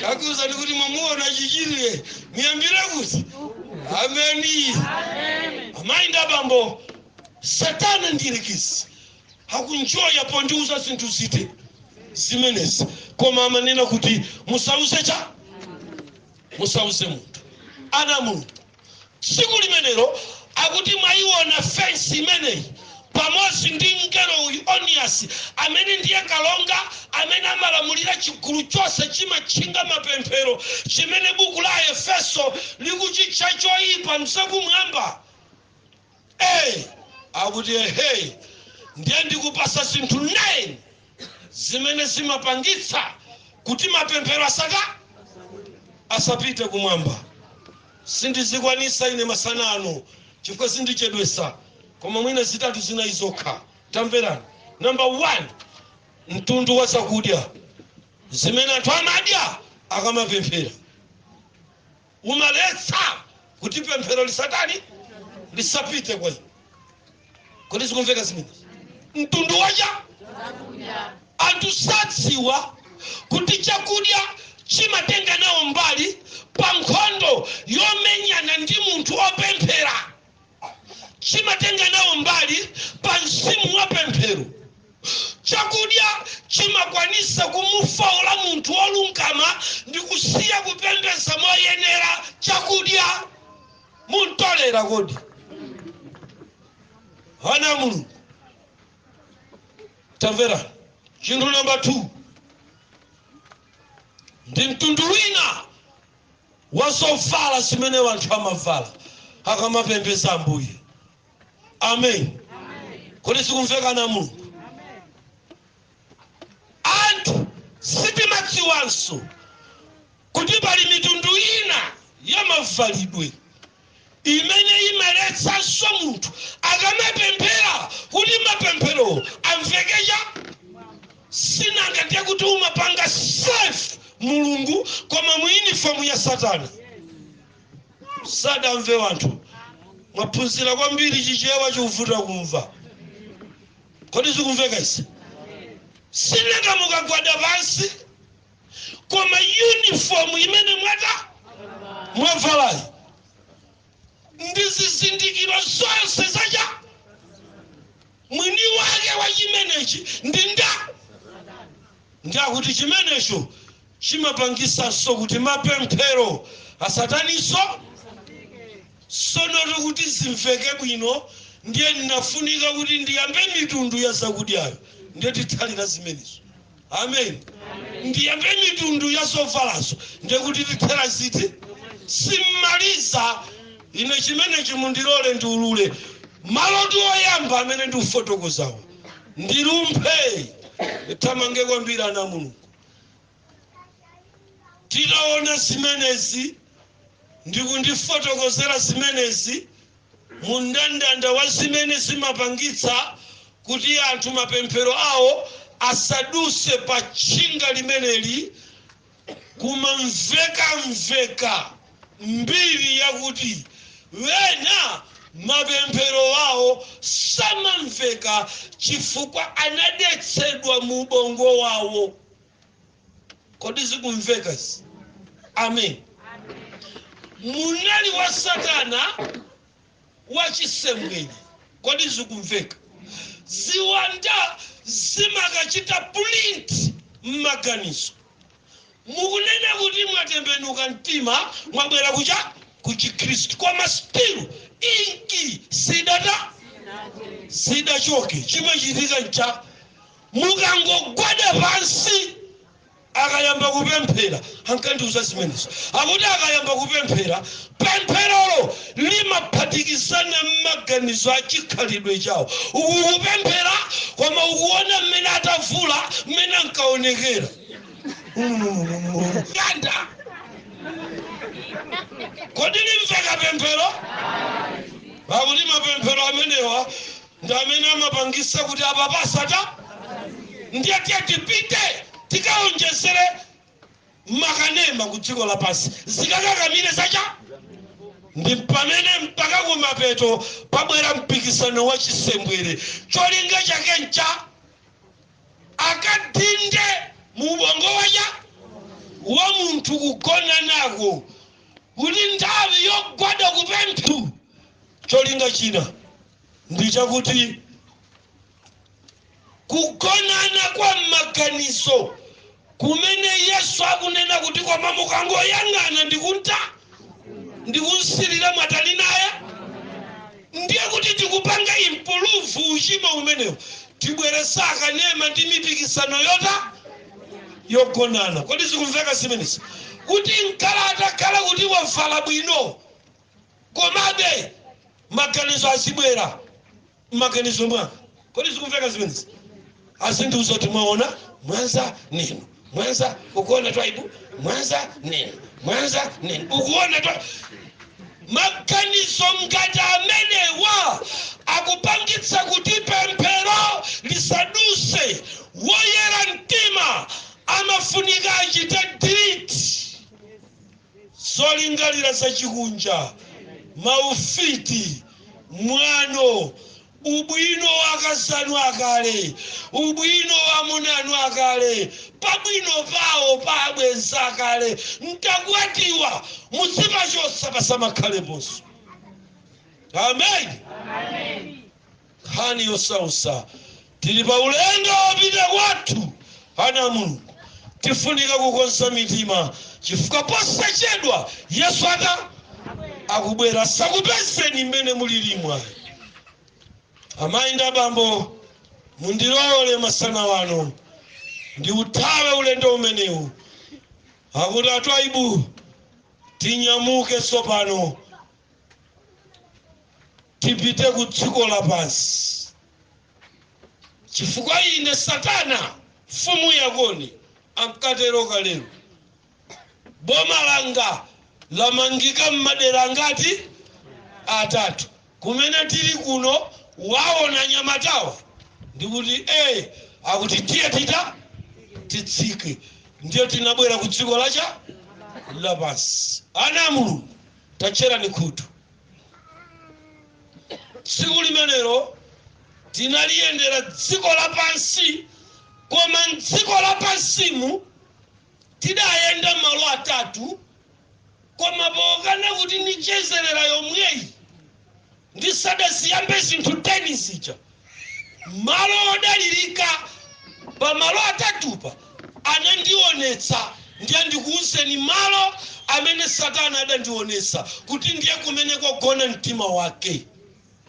Kakuza ndikuti mwamuona chichirire miyambire kuti. Ameni. Amayi ndi abambo, satana ndiyirikisi hakunjoya pondiuza zinthu zite zimenezi, koma amanena kuti musauze cha musauze munthu. Ana Mulungu tsiku limenelo akuti mwayiona fensi imeneyi pamodzi ndi mngelo uyu Onias amene ndiye kalonga amene amalamulira chigulu chonse chimatchinga mapemphero chimene buku la Efeso likuchitcha choyipa msakumwamba. Akuti ndiye ndikupasa zinthu 9 zimene zimapangitsa kuti mapemphero asapite kumwamba. Sindizikwanisa ine masana ano chifukwa sindichedwesa, koma mwina zitatu zina izokha. Tamverani. Number 1, mtundu wa zakudya zimene anthu amadya akamapemphera. Umaletsa kuti pemphero lisapite kwa inu. Kodi zikumveka zimene? Mtundu wacha anthu sadziwa kuti chakudya chimatenga nawo mbali pa nkhondo yomenyana ndi munthu opemphera. Chimatenga nawo mbali pa mzimu wa pemphero. Chakudya chimakwanisa kumufaula munthu olungama ndi kusiya kupembeza moyenera chakudya. Muntolera kodi? Hana Mulungu. Tamvera. Chinthu number 2. Ndi mtundu wina wazovala zimene wanthu amavala akamapembeza Ambuye. Amen. Kodi sikumveka na Mulungu? Anthu sitimadziwanso kuti pali mitundu ina ya mavalidwe imene imaletsanso munthu akamapemphera kuti mapemphero amvekecha. Sinangatiye kuti umapanga safe Mulungu koma mu uniform ya satana. Sadamve wanthu. Mwaphunzira kwambiri chichewa chikuvuta kumva. Kodi zikumveka isi? Sinanga mukagwada pansi koma uniform imene mwavalayi ndi zizindikiro zonse zacha mwini wake wa chimenechi ndakuti chimenecho chimapangisanso kuti mapemphero asataniso. Sono kuti zimveke bwino ndiye ndinafunika kuti ndiyambe mitundu ya zakudyayo ndiye tithalira zimenezo. Amen. Ndiyambe mitundu ya zovalazo ndiye kuti tithera ziti simmaliza ine chimenechi mundilole ndiulule malotu oyamba amene ndikufotokozawo ndilumphe tamange kwambiri ana Mulungu. Tinaona zimenezi ndikundifotokozera zimenezi mundandanda wa zimene zimapangitsa kuti anthu mapemphero awo asaduse pa tchinga limeneli kumamveka mbiri yakuti wena mapemphero awo samamveka chifukwa anadetsedwa mu ubongo wawo. Kodi zikumveka isi? Amen. Munali wa satana wachisembweni. Kodi zikumveka? Ziwanda zimakachita pulint mmaganizo. Mukunena kuti mwatembenuka mtima mwabwera kuchikhristu koma still inki sidachoke. Chimwe chitika ncha mukangogwada pansi akayamba kupemphera. Ankandiuza zimenezo akuti akayamba kupemphera pempherolo limaphatikizana mmaganizo achikhalidwe chawo. Ukupemphera koma ukuona mmene atavula mmene ankaonekera. Ganda. Kodi limveka pemphero? Pakuti mapemphero amenewa ndi amene amapangisa kuti apapasata ndiye tipite tikaonjezere makanema ku dziko lapansi zikakakamire zacha. Ndi pamene mpaka kumapeto pabwera mpikisano wa chisembwere cholinga chake ncha akadinde mu ubongo wa munthu kugona nako kuti nthawi yogwada kupemphera. Cholinga china ndi chakuti kugonana kwa maganizo kumene Yesu akunena kuti koma mukangoyang'ana ndikunsilira mwatali naye ndiye kuti tikupanga improve uchimo umenewo tibweresa akanema ndi mipikisano yogonana. Kodi zikumveka zimenezi? Kuti nkhala atakhala kuti wavala bwino komabe maganizo azibwera maganizo mwanga. Kodi zikumveka zimenezi? Azindiuza kuti mwaona mwanza nino mwanza ukuona Twaibu mwanza nene mwanza nene ukuona Twaibu makanizo ngati amenewa akupangitsa kuti pemphero lisaduse woyera mtima amafunika achite diriti zolingalira zachikunja maufiti mwano ubwino wakazanu akale ubwino wa munanu akale pabwino pawo pabwenza akale mtakwatiwa musipa chosa pasamakhale poso. Amen. Amen. Hani yosausa tili pa ulendo wopita wathu ana Mulungu tifunika kukonza mitima chifukwa posachedwa Yesu akubwera sakupezeni mmene mulilimwa. Amayi ndi abambo mundilole masana wano ndi uthawe ulendo umenewu akuti Twaibu tinyamuke tsopano tipite ku dziko lapansi chifukwa ine satana mfumu yakoni ankatero kalero boma langa lamangika m'madera ngati atatu kumene tili kuno waona nyamatawa ndikuti akuti tiye titsike ndiyo tinabwera ku dziko lapansi. Ana Mulungu tachera khutu tsiku limenelo tinaliyendera dziko lapansi koma dziko lapansimu tidayenda malo atatu koma pokana kuti nichezerera yomweyi ndisadasiyambe zinthu 10 zija malo odalirika pa malo atatupa anandionetsa ndiye ndikuwuzeni malo amene satana adandionetsa kuti ndiye kumene kogona mtima wake.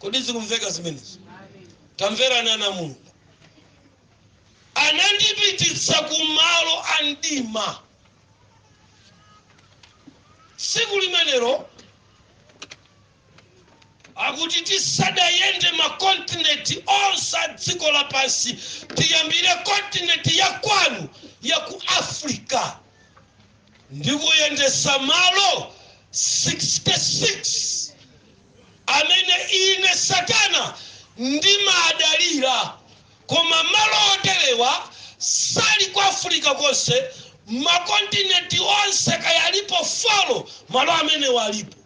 Kodi zikumveka zimenezi? Tamverani ana Mulungu. Anandipititsa ku malo andima tsiku limenelo akuti tisadayende makontinenti onse a dziko lapansi tiyambire kontinenti ya kwanu ya ku Afrika ndikuyendesa malo 66 amene ine satana ndimadalira koma malo oterewa sali ku Afrika konse makontinenti onse kayalipo folo malo amene walipo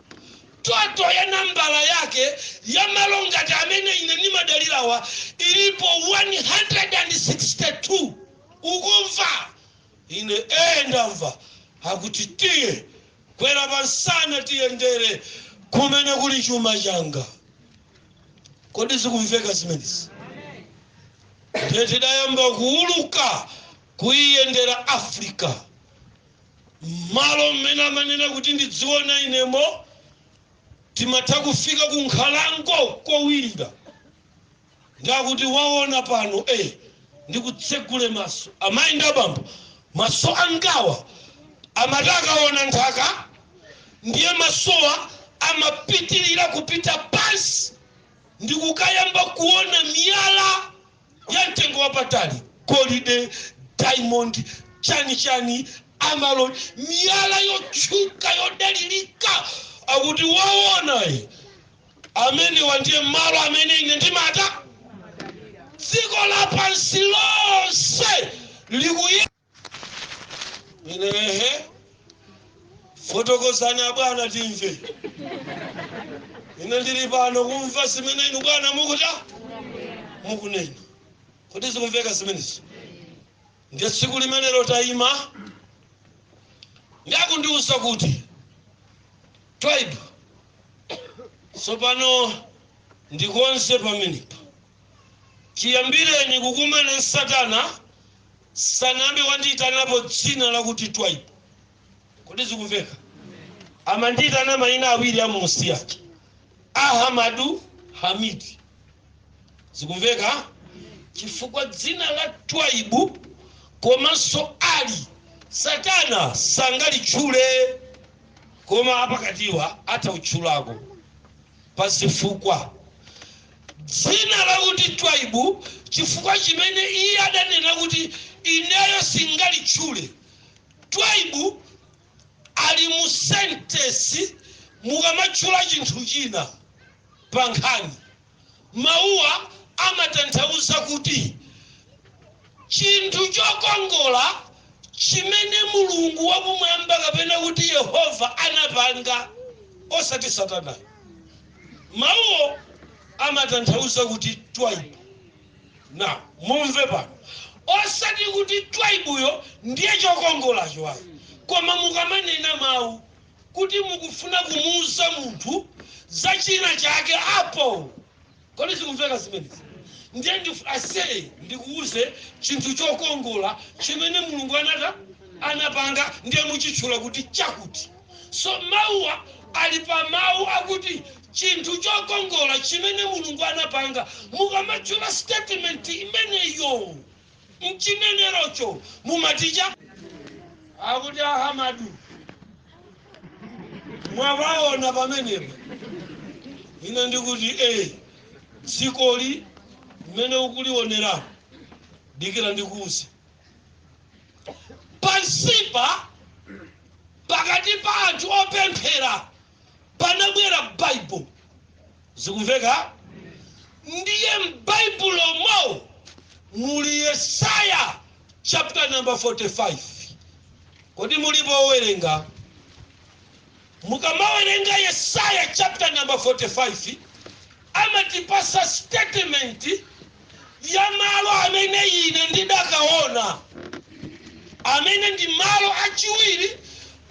toto ya nambala yake ya malo ngati amene ine ndimadalirawa ilipo 162. Ukumva ine ndamva akuti tiye kwera pansana tiyendere kumene kuli chuma changa. Kodi zikumveka zimenezi? Tidayamba kuuluka kuyendera Afrika malo mmene amanena kuti ndidziona inemo timatha kufika ku nkhalango kowirira ngakuti waona pano ndikutsegule maso. Amayi ndi abambo maso angawa amatakaona nthaka ndiye masowa amapitirira kupita pansi ndikukayamba kuona miyala ya mtengo wapatali golide diamond chani amalon miyala yotchuka yodalirika akuti waona amene wandiye malo amene ine ndimata dziko lapansi lonse likuye ine fotokozani abwana timve ine ndili pano kumva zimene inu bwana mukunena. Kodi zikumveka zimenezo? Ndiye tsiku limenelo tayima ndakundiuza kuti Twaibu tsopano ndikonze pamenepa chiyambireni kukumana satana sanambe wandiyitanapo dzina lakuti Twaibu. Kodi zikumveka? Amandiyitana mayina awiri amunsi yake Ahamadu Hamidi. Zikumveka? Chifukwa dzina la Twaibu komanso ali satana sangalitchule koma apakatiwa atawutchulako pasifukwa dzina lakuti Twaibu chifukwa chimene iye adanena kuti ineyo singalitchule. Twaibu ali mu sentesi mukamatchula chinthu china pa nkhani. Mawuwa amatanthauza kuti chinthu chokongola chimene Mulungu wakumwamba kapena kuti Yehova anapanga osati satana. Mawuwo amatanthauza kuti Twaibu. Na mumve pano, osati kuti Twaibuyo ndiye chokongolacho ayi, koma mukamanena mawu kuti mukufuna kumuuza munthu za china chake apo. Kodi sikumveka zimenezi? Ndiye ndikuuze chinthu chokongola chimene Mulungu anapanga ndiye muchitchula kuti chakuti. So mawuwa ali pa mawu akuti chinthu chokongola chimene Mulungu anapanga. Mukamatchula statement imeneyo mchinenerocho mumaticha akuti ahamadu mwawaona pamenepo. Ine ndikuti tsikoli mmene ukulionera dikira ndikuuze. Pansipa pakati pa anthu opemphera panabwera Bible. Zikumveka? Ndiye m'Baibulomo muli Yesaya chapter number 45. Kodi mulipo owerenga? Mukamawerenga Yesaya chapter number 45 amatipasa statement ya malo amene ine ndidakaona, amene ndi malo achiwiri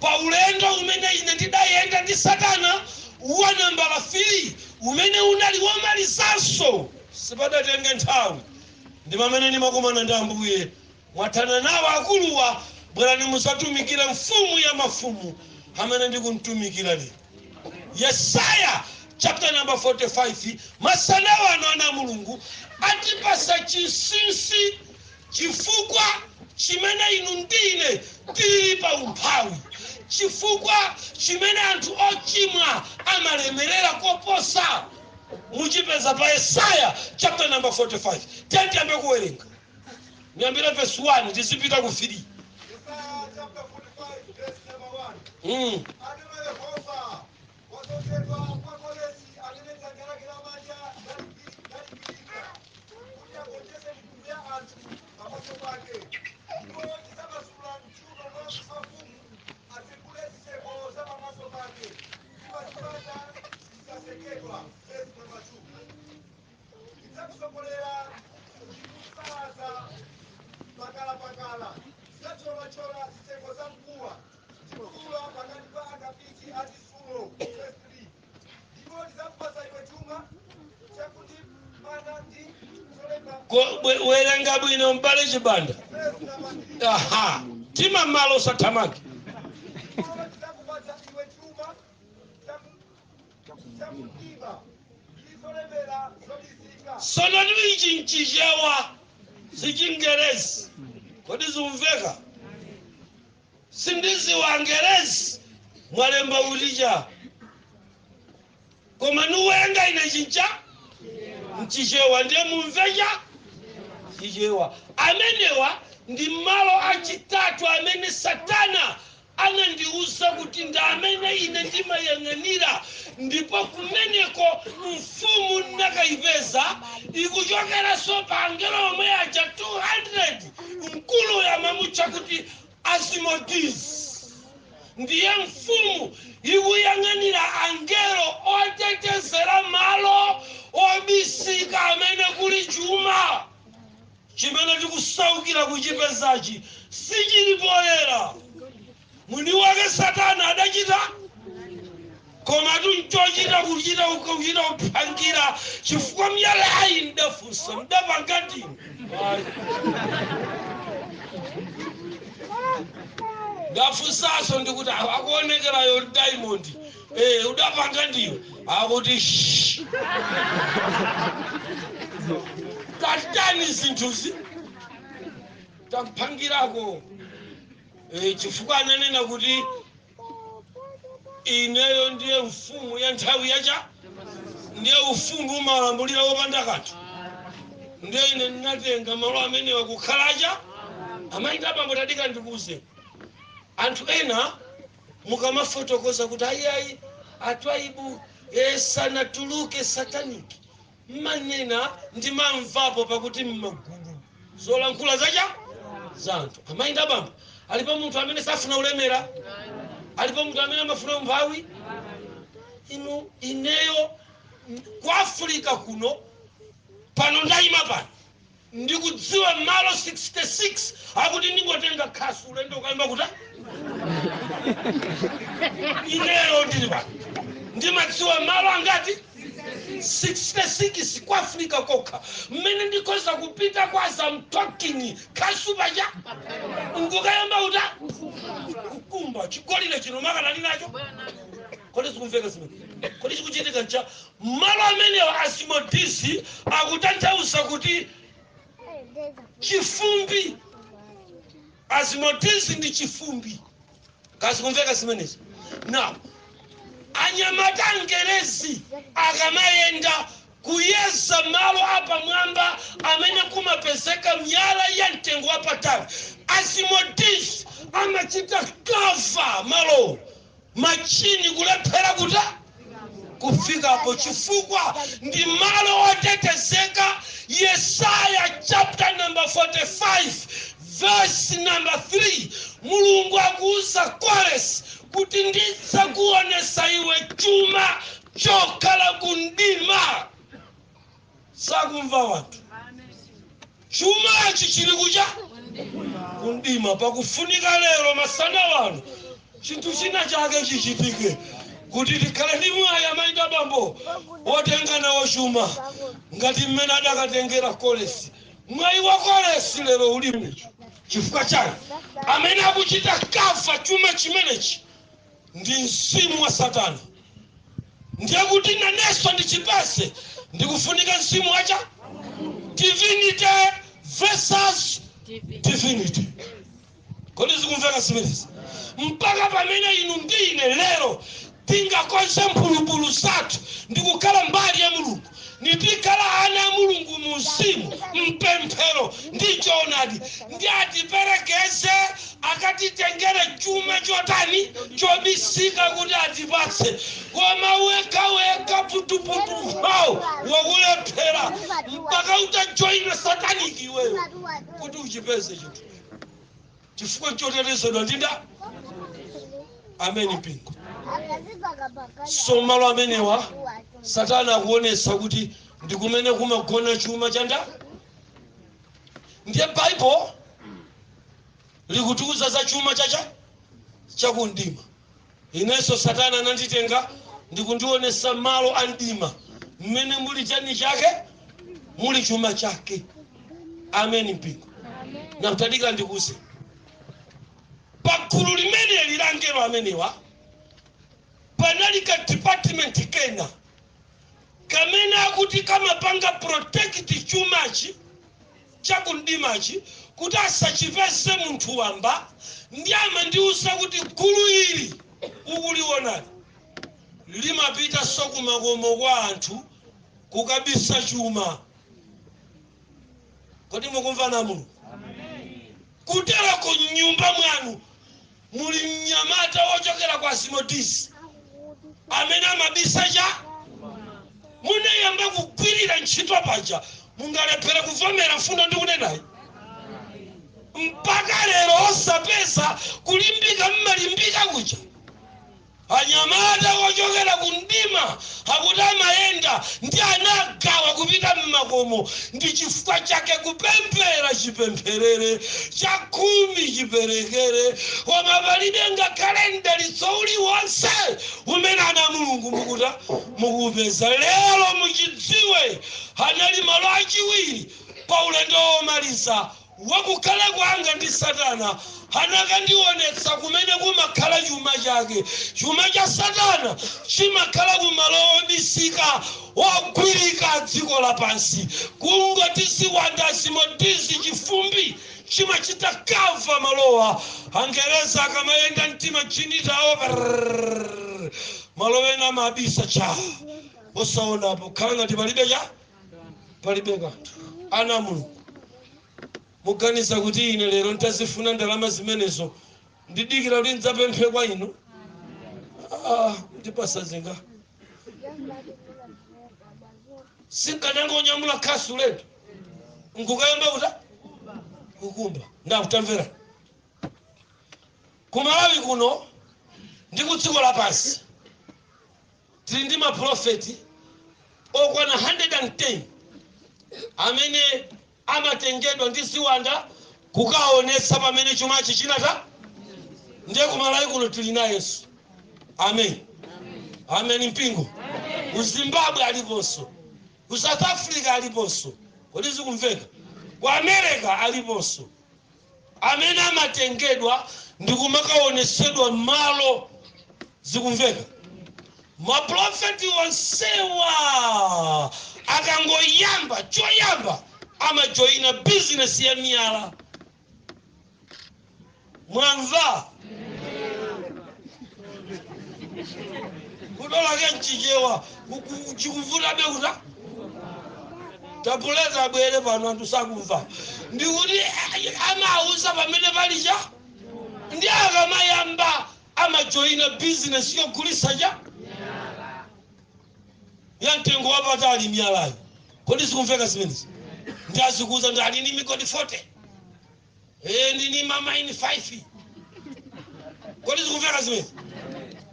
pa ulendo umene ine ndidayenda ndi satana wa nambala 3 umene unali womalizanso sipadatenge nthawi. Ndi pamene ndimakumana ndi Ambuye. Mwathana nawo akuluwa, bwerani musatumikire mfumu ya mafumu amene ndikumtumikira lero. Yesaya chapter number 45 masana wano ana Mulungu atipasa chinsinsi chifukwa chimene inu ndine tili pa umphawi, chifukwa chimene anthu ochimwa amalemerera koposa. Muchipeza pa Yesaya chapter number 45. Tiyambe kuwerenga. Niyambira verse 1 tizipita ku 3. Yesaya chapter 45 verse number 1. Werenga bwino mbale chibanda. Aha, tima malo satamaki. Sono tuichi nchijewa sichingerezi. Kodi zumveka? Sindizi wa ngerezi mwalemba ulija. Koma nuwenga ine chincha nchijewa ndiye mumveja chijewa. Amenewa ndi malo achitatu amene satana anandiuza kuti ndi amene ine ndimayang'anira, ndipo kumeneko mfumu nakayipeza ikuchokera so pa angelo omwe aja 200 mkulu yamamutcha kuti Asimodeus. Ndiye mfumu ikuyang'anira angelo otetezera malo obisika amene kuli chuma chimene tikusaukira kuchipezachi sichilipoyera. Mwini wake satana adachita koma tunchochita kuchita kuphangira chifukwa miyale ayi ndafunsa mdapanga ndini. Ndafunsaso ndikuti akuonekerayo Diamond udapanga ndiwe akuti shh. Tatani zinthuzi tampangirako chifukwa ananena kuti ineyo ndiye mfumu ya nthawi yacha, ndiye ufumu umalambulira wopanda kanthu. Ndiye ine ndinatenga malo amenewa kukhalacha amaita bambo tadika ndikuze anthu ena mukamafotokoza kuti ayi atwaibu sanatuluke sataniki manena ndimamvapo pakuti mmagulu zolankhula za anthu amaita bambo alipo munthu amene safuna ulemera alipo munthu amene amafuna umphawi ineyo ku Afrika kuno pano ndayima pano ndikudziwa malo 66 akuti ndingotenga khasu ulendo ukaimba kuti ineyo ndili pano ndimadziwa malo angati 66 ku Afrika kokha mmene ndikhoza kupita kwa zamtalking khasu paja ngukayamba uta kukumba chigolire chino makanali nacho kodi sikumveka zimene kodi chikuchitika ncha malo amenewo asimodisi akutanthauza kuti chifumbi asimodisi ndi chifumbi kasikumveka zimenezi now anyamata angerezi akamayenda kuyeza malo apamwamba amene kumapezeka miyala ya mtengo wapatali asimodisi amachita kava malo machini kulephera kuta kufikapo chifukwa ndi malo otetezeka. Yesaya chapter number 45 verse number 3 mulungu akuuza Koresi kuti ndidzakuonesa iwe chuma chokhala kundima. Sakumva wanthu chuma chili kucha kundima pakufunika lero masana wano chinthu china chake chichitike kuti tikhale ndi mwayi amaita bambo otenga nawo chuma ngati mmene adakatengera Koresi. Mwayi wa Koresi lero ulimu chifukwa chake amene akuchita kafa chuma chimenechi ndi mzimu wa satana. Ndiye kuti nanenso ndichipase ndikufunika mzimu wacha divinity versus divinity. Kodi zikumveka zimenezi mpaka pamene inu ndine lero tingakonze mphulupulu zathu ndikukhala mbali ya mulungu nitikhala ana ya mulungu mu mzimu mpemphero ndi choonadi ndi atiperekeze akatitengere chuma chotani chobisika kuti atipatse koma weka putuputu wakulephera mpaka utajoina sataniki iweyo kuti uchipeze chinthu chifukwa chotetezedwa ndinda ameni pingo. So malo amenewa satana akuonesa kuti ndikumene kumagona chuma chanda. Ndiye Bible likutiuza za chuma chakundima. Inenso satana ananditenga ndikundionesa malo andima mmene muli chani chake muli chuma chake. Amen mpingo. Na mtadika ndikuze pakulu limene lilangelo amenewa panali ka department kena kamene akuti kamapanga protect chumachi chakundimachi kuti asachipese munthu wamba. Ndi amandiusa kuti gulu ili ukuliwonani limapita sokumakomo kwa anthu kukabisa chuma. Kodi mukumva na Mulungu? Kutera ku nyumba mwanu muli mnyamata wochokera kwa Simotisi amene amabisa cha munayamba kugwirira ntchito paja mungalephere kuvomera mfundo ndi kunenayi mpaka lero osapeza kulimbika mmalimbika kuja. Anyamata wochokera kundima akuti amayenda ndi anagawa kupita mmakomo ndi chifukwa chake kupemphera chipempherere chakhumi chiperekere koma palibe ngakhale mdalitso uliwonse umene ana mulungu mukuta mukupeza. Lero muchidziwe anali malo achiwiri pa ulendo womaliza wakukhala kwanga ndi satana anakandionetsa kumene kumakhala chuma chake. Chuma cha satana chimakhala kumalo obisika ogwirika dziko lapansi kungoti ziwanda simodisi chifumbi chimachita kava malowa. Angereza akamayenda mtima chinitawo malo ena amabisa cha osaonapo khala ngati palibe kanthu. Ana mulungu muganiza kuti ine lero ntazifuna ndalama zimenezo ndidikira kuti ndzapemphe kwa inu? Ndipasa zinga sinkanangonyamula khasu letu nkukayamba kuta kukumba ndakutamvera kumalawi kuno ndi kudziko lapansi tili ndi maprofeti okwana 110 amene amatengedwa ndi ziwanda kukaonetsa pamene chumachi chinata. Ndiye kumalawi kuno tili na Yesu. Amen. Amen mpingo. Ku Zimbabwe aliponso, ku South Africa aliponso, kodi zikumveka, ku America aliponso amene amatengedwa ndi kumakaonetsedwa malo. Zikumveka. Maprofeti onsewa akangoyamba choyamba amajoina business ya miyala. Mwamva? Kudola kenchichewa chikuvuta bekuta tapuleza bwere pano anthu sakumva. Ndikuti amauza pamene palicha ndi akamayamba amajoina business yogulitsa cha ya mtengo wapatali miyalayo. Kodi sikumveka zimenezi? Ndi azikuza ndali ni migodi 40 ndini mama ini 5. Kodi sikumveka zimenezi?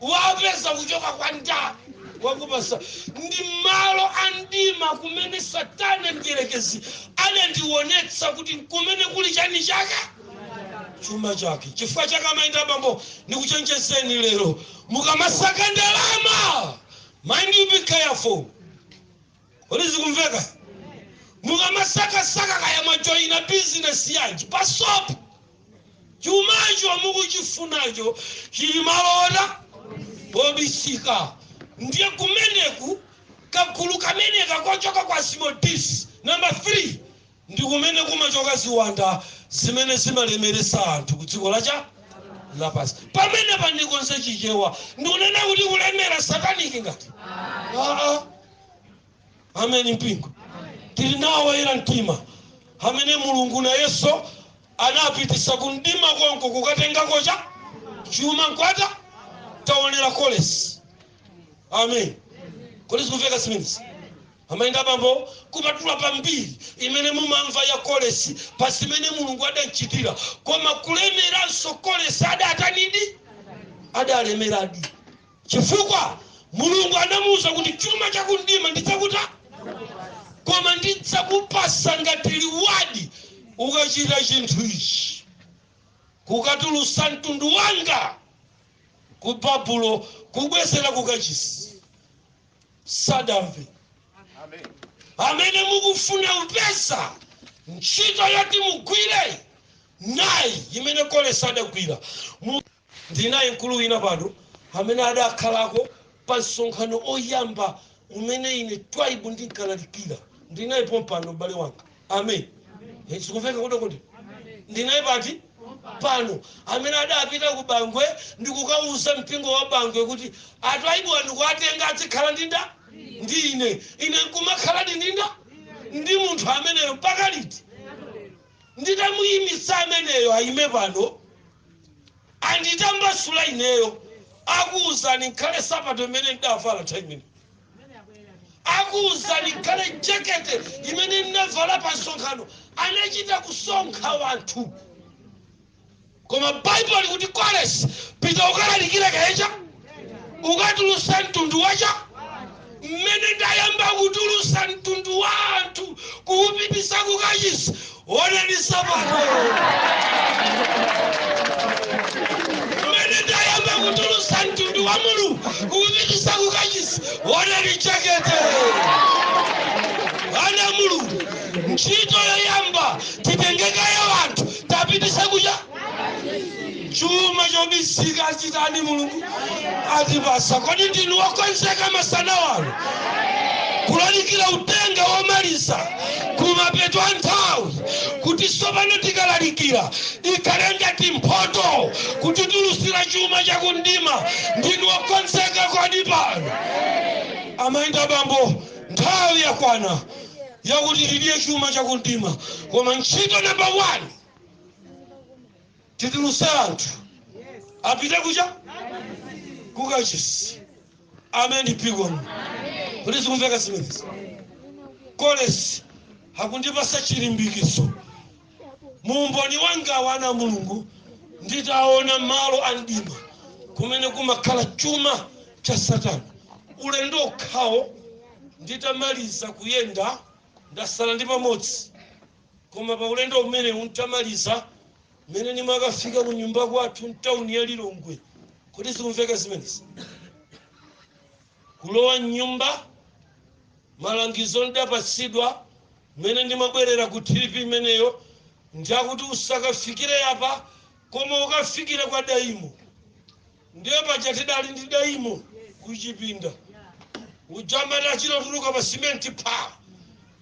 Wapesa kuchoka kwa nda wakupasa ndi malo andima kumene satana mdierekezi anandionetsa kuti kumene kuli chani chake chuma chake. Chifukwa chake amaenda bambo ndikuchenjezeni lero mukamasaka ndalama, mind you be careful. Kodi sikumveka? Mukamasaka kaya majoina business yanji pasop chumacho mukuchifunacho chili maloda zobisika. Ndiye kumeneku kakulu kamene kakochoka kwa simodisi number 3 ndi kumene kumachoka ziwanda zimene zimalemeresa anthu kudziko lacha lapasi. Pamene pandikonse chichewa ndikunena kuti kulemera sataniki ngati Amen mpingo. Tili nawo ira mtima amene Mulungu na Yesu anapitisa kundima konko kukatenga kocha chuma nkwata taonera kolesi. Amen. Kodi sikumveka simenezi? Amaenda bambo kupatula pambiri imene mumamva ya kolesi pasimene Mulungu adanchitira koma kulemeranso kolesi adatanidi adalemeradi. Chifukwa Mulungu anamuwuza kuti chuma chakundima ndidzakuta koma ndidzakupasa ngati liwadi ukachita chinthu ichi kukatulutsa mtundu wanga ku Babulo kubwezera kukachisi. Sadamve. Amen. Amene mukufuna upesa ntchito yoti mugwire nayi imene kolesi adagwira. Ndinaye mkulu wina pano amene adakhalako pa msonkhano oyamba umene ine Twaibu ndinkalalikira. Ndinaye pompano m'bale wanga. Amen. Sikumveka kuti ndinaye pati pano amene adapita ku Bangwe ndikukauza mpingo wa Bangwe kuti Twaibu ndikuatenga atsikhala ndinda ndine ine nkumakhala ndinda ndi munthu ameneyo mpaka liti. Nditamuyimitsa ameneyo ayime pano anditambasula ineyo akuwuzani nkhale sapato imene ndavala nthawi akuwuzani nkhale jakete imene ndinavala pa msonkhano anachita kusonkha wanthu. Koma Bible likuti kolesi pita ukalalikira kaecha ukatulutsa mtundu wacha mmene ndayamba kutulutsa mtundu wa anthu kuupitisa kukachisi. Onani sapato mmene ndayamba kutulutsa mtundu wa Mulungu kuupitisa kukachisi. Onani jakete ana Mulungu ntchito yoyamba titengekayo wanthu tapitisa kucha chuma zobisika chitani Mulungu atipasa. Kodi ndinu wokonzeka masana wanu kulalikira utenga womaliza kumapeto a nthawi kuti tsopano tikalalikira ikhale ngati mphoto kutitulutsira chuma chakundima? Ndinu wokonzeka kodi pano? Amaenda bambo nthawi yakwana yakuti tiliye chuma chakundima. Koma ntchito namba 1 tituluse anthu apite kucha kukachisi. Amen. Pigwa kuti zikumveka zimenezi. Kolesi hakundipasa chilimbikiso. Umboni wanga wana Mulungu nditaona malo andima kumene kumakhala chuma cha satana. Ulendo okhawo nditamaliza kuyenda ndasala ndi pamodzi. Koma pa ulendo umene untamaliza mene nimakafika ku nyumba kwathu mtawuni ya Lilongwe. Kuti zikumveka zimenezi. Kulowa nyumba malangizo ndapasidwa mene ndimabwerera ku trip imeneyo ndiakuti usakafikire apa koma ukafikire kwa daimo. Ndiye paja tidali ndi daimo kuchipinda. Ujamata achilotuluka pa simenti pa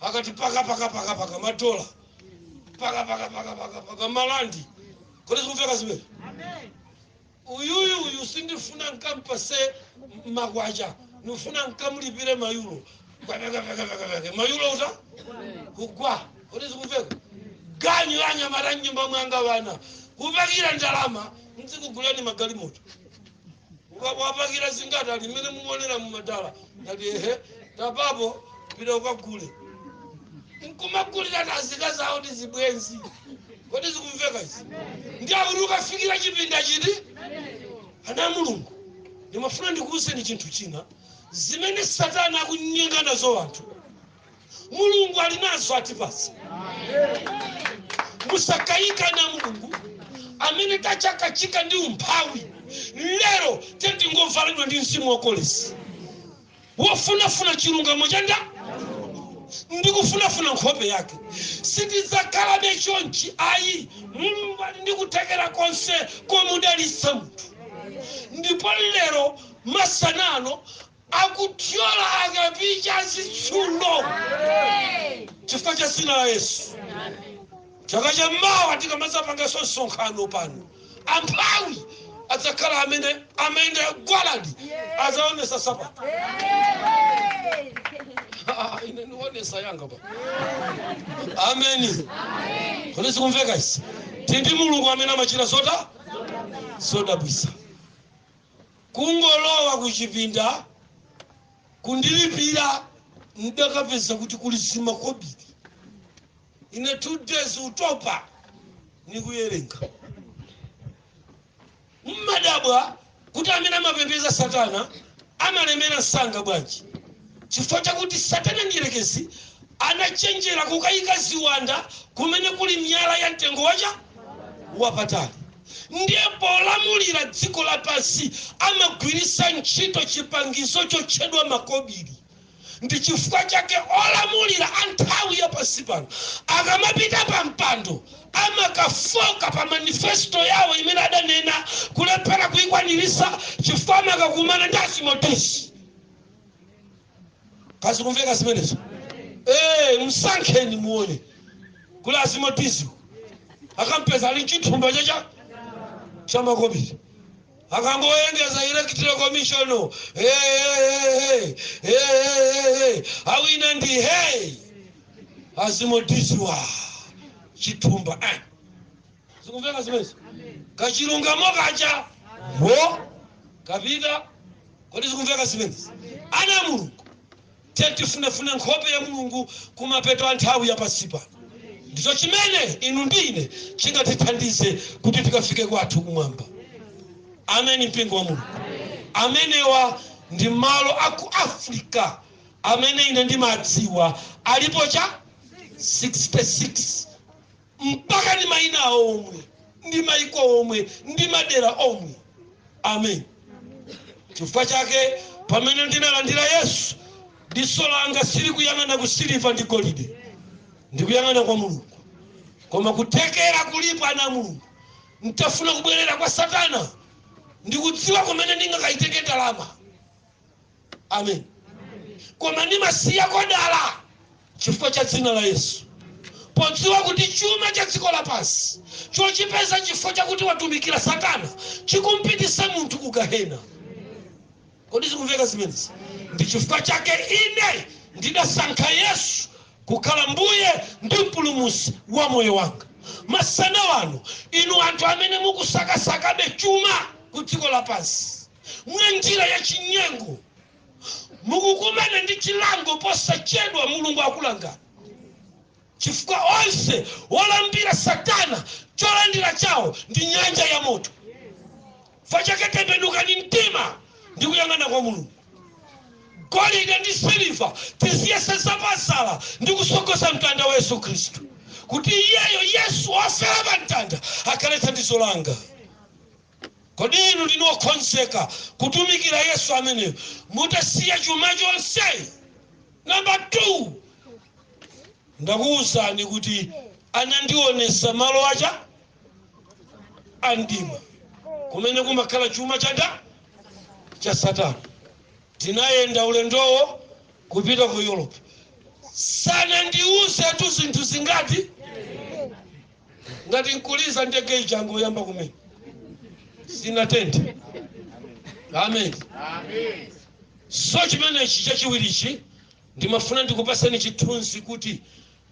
akati paka matola paka malandi. Kuti zikumveka zimenezi. Amen. Uyu sindifuna nkampase magwacha, nufuna nkamulipire mayulo. Mayulo uta kugwa. Kuti zikumveka. Ganyu anyamata nyumba mwanga wana kupakira ndalama mzikugulani magalimoto. Wapakira zingata limene muonera mumadala ngati tapapo pita ukagule. Nkumagulira nazika zawo ndi zibwenzi. Kuti zikumveka izi. Ndiye ukafikira chipinda chiti ana Mulungu. Ndimafuna ndikuwuzeni chinthu china zimene satana akunyenga nazo anthu. Mulungu ali nazo atipasa. Musakayika na Mulungu amene tachakachika ndi umphawi. Lero tenti ngovalidwa ndi mzimu wa kolesi. Wofunafuna chilungamo chanda ndikufunafuna nkhope yake. Sitidzakhala bechonchi ayi. Mulungu ali ndikutekera konse komudalitsa munthu. Ndipo lero masanano akuthyola akapicha zitsulo chifukwa cha dzina la Yesu. Chaka cha mawa tikamazapanga msonkhano pano amphawi adzakhala amene amene gwaladi azaonesa sapato. Ine niwonesa yanga pa. Amen. Kuti zikumveka isi. Tindi Mulungu amene amachita zodabwitsa. Kungolowa kuchipinda kundilipira ndakapeza kuti kulizima kobiri. Ine 2 days utopa nikuyerenga. Mmadabwa kuti amene amapembeza satana amalemera sanga bwanji. Chifukwa chakuti satana ndiyerekezi anachenjera kukayika ziwanda kumene kuli miyala ya mtengo wacha wapatali. Ndiye polamulira dziko lapansi amagwirisa ntchito chipangizo chotchedwa makobiri. Ndi chifukwa chake olamulira Nthawi ya pansi pano akamapita pa mpando amakafoka pa manifesto yawo imene adanena kulephera kuikwanirisa chifukwa amakakumana ndi asimotisi. Kasi kumveka zimenezo? Msankheni muone kula asimotisi akampeza ali chithumba cha makobiri. Akangoyengeza electoral commission awina ndi asimotisiwa chithumba. Zikumveka zimenezo? Kachilungamo kacha kapita. Kodi zikumveka zimenezo? Ana Mulungu tentifunefune nkhope ya Mulungu kumapeto Nthawi ya pansi pano. Ndicho chimene inu ndine chingatithandize kuti tikafike kwathu kumwamba. Amen. Mpingo wa Mulungu. Amenewa ndi malo aku Afrika amene ine ndimadziwa alipo cha 66 mpaka ndi mayina omwe ndi maiko omwe ndi madera omwe. Amen. Chifukwa chake pamene ndinalandira Yesu diso langa sili kuyang'ana ku siliva ndi golide, ndikuyang'ana kwa Mulungu. Koma kutekera kulipa na Mulungu ntafuna kubwerera kwa satana ndikudziwa kumene ndingakaiteke ndalama. Amen. Koma ndimasiya kodala chifukwa cha dzina la Yesu. Podziwa kuti chuma cha dziko lapansi chochipeza chifukwa chakuti watumikira satana chikumpitisa munthu ku gehena. Kodi zikumveka zimenezi? Ndi chifukwa chake ine ndidasankha Yesu kukhala mbuye ndi mpulumutsi wa moyo wanga. Masana wano inu anthu amene mukusakasakabe chuma ku dziko lapansi mwa njira ya chinyengo, mukukumana ndi chilango posachedwa Mulungu akulangani. Chifukwa onse wolambira satana cholandira chawo ndi nyanja ya moto. Fachake tembenukani mtima ndi kuyang'ana kwa Mulungu. Golide ndi siliva tiziyese zapasala ndi kusogoza mtanda wa Yesu Khristu, kuti iyeyo Yesu wafera pa mtanda akhale thandizo langa. Kodi inu ndinu okonzeka kutumikira Yesu ameneyo mutasiya chuma chonse? Namba 2, ndakuwuzani kuti anandionesa malo acha andima kumene kumakhala chuma cha satana. Tinayenda ulendowo kupita ku Europe. Sanandiuze tu zinthu zingati ngati nkuliza ndege ichango yamba kumene sina tente. Amen. Amen. So chimenechi chachiwirichi ndimafuna ndikupaseni chithunzi kuti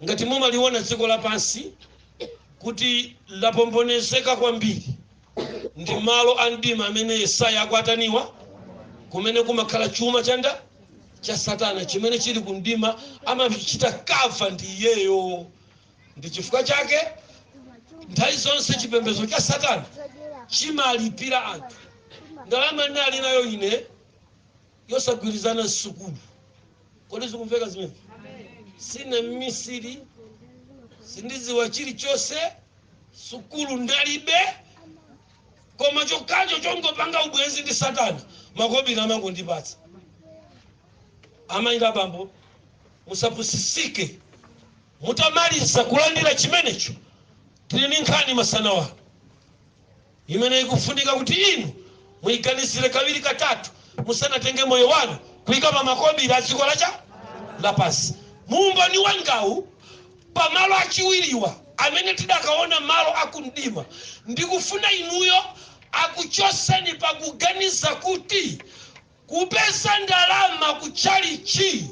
ngati mumaliona dziko lapansi kuti lapombonezeka kwambiri ndi malo andima amene Yesaya akwataniwa, kumene kumakhala chuma cha satana chimene chili kundima amachita kafa ndi iyeyo. Ndi chifukwa chake nthawi zonse chipembedzo cha satana chimalipira anthu. Ndalama ndali nayo ine yosagwirizana sukulu. Kodi zikumveka zimene? Sina misiri, sindiziwa chilichonse, sukulu ndalibe, koma chokhacho chongopanga ubwenzi ndi satana makobiri amangondipatsa. Amayi abambo, musapusisike mutamaliza kulandira chimenecho. Tili ndi nkhani masana wano imene ikufunika kuti inu muyiganizire kawiri katatu musanatenge moyo wanu kuyika pa makobiri a dziko lapansi. Umboni wangawu pamalo achiwiriwa amene tidakaona malo akundima, ndikufuna inuyo akuchoseni pakuganiza kuti kupeza ndalama kuchalichi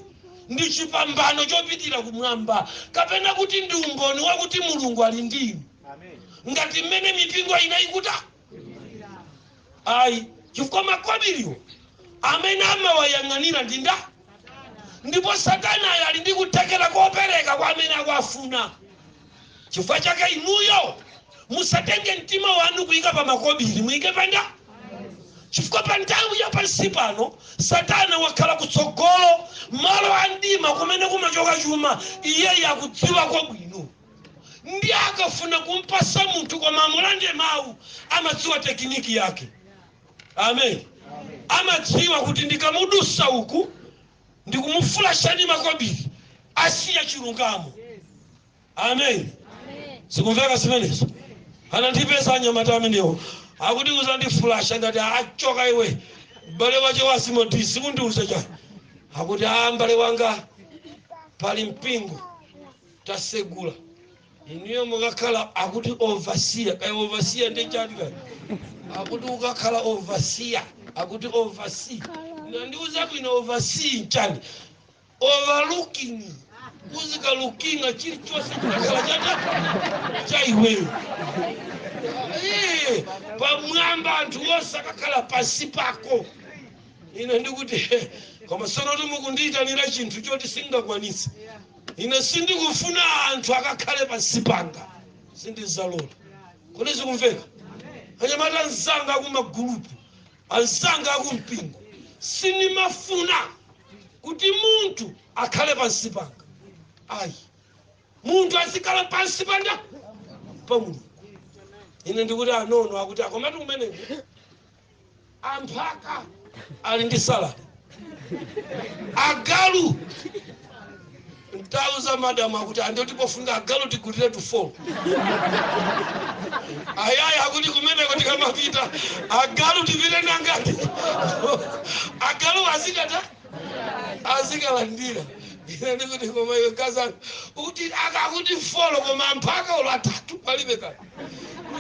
ndi chipambano chopitira kumwamba, kapena kuti ndi umboni wakuti Mulungu ali ndinu. Ngati mmene mipingo inaikuta ayi, chifukwa makobiriwo amene amawayang'anira ndinda, ndipo satana ali ndi kuthekera kopereka kwa amene akwafuna. Chifukwa chake inuyo musatenge mtima wanu kuyika pa makobiri, muyike panda. Chifukwa pa nthawi ya pansi pano satana wakhala kutsogolo malo andima kumene kumachoka chuma. Iye akudziwa kwabwino, ndi akafuna kumpasa munthu koma mulande mawu amadziwa tekiniki yake. Amen. Amadziwa kuti ndikamudusa uku ndikumufulashani makobiri asiya chilungamo. Amen. Sikumveka zimenezo? Anandipeza anyamata amenewo akuti uzandifulasha ngati achoka iwe mbale wache wasimotisi kundiuza chani. Akuti mbale wanga pali mpingo tasegula iniyo mukakhala, akuti overseer. Kaya overseer ndi chani kaya? Akuti ukakhala overseer, akuti overseer. Nandiuza bwino overseer chani? Overlooking. Uzika looking chili chose chakhala cha iweyo. Pamwamba anthu osakakhala pansi pako. Ine ndikuti koma sonoti mukundiyitanira chinthu choti singakwanitsa. Ine sindikufuna anthu akakhale pansi panga, sindizalola. Kodi zikumveka? Anyamata anzanga kumagulupu, anzanga akumpingo, sinimafuna kuti munthu akhale pansi panga. Ayi, munthu azikhala pansi panda pa Mulungu. Ine ndikuti anono akuti akomatu kumeneko amphaka ali ndi salad, agalu ntauza madamu akuti andoti pofunga agalu tigulire tufolo. Ayayi akuti kumeneko tikamapita agalu tipite nangati. Agalu azikalandira. Ine ndikuti koma iwe kazana kuti akakuti folo koma mpaka ulatatu palibe kale.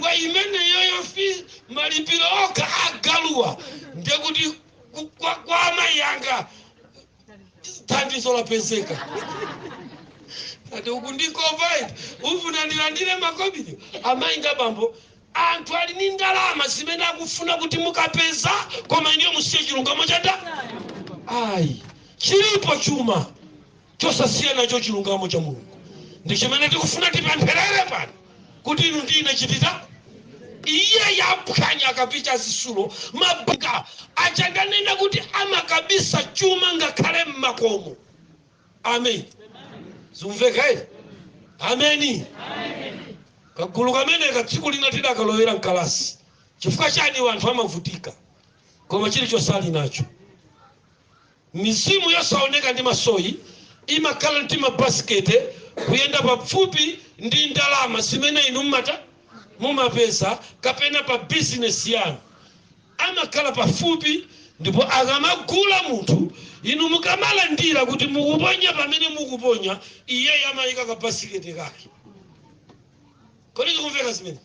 Kwa imene yoyo fi malipiro oka agaluwa ndekuti kwa amayi anga thandizo lapezeka. ati ukundikopa ufuna ndilandire makobiri amainga bambo anthu ali ndi ndalama zimene akufuna kuti mukapeza koma ndiyo musiye chilungamo chanda ayi chilipo chuma chosasiya nacho chilungamo cha Mulungu ndi chimene tikufuna tipempherere pano kuti inu ndine chitita iye yaphwanya akapicha zisulo mabanga achanganena kuti amakabisa chuma ngakhale mmakomo. Amen. Zumveka ameni. Kagulu kamene katsiku linatida kalowera mkalasi chifukwa chani wanthu amavutika koma chili chosali nacho mizimu yosaoneka ndi masoyi imakhala ndi mabasikete kuyenda pafupi ndi ndalama zimene inu mumapeza kapena pa business yanu amakhala pafupi ndipo akamagula munthu inu mukamalandira kuti mukuponya pamene mukuponya iye amayika kabasikete kake. Kodi kumveka zimene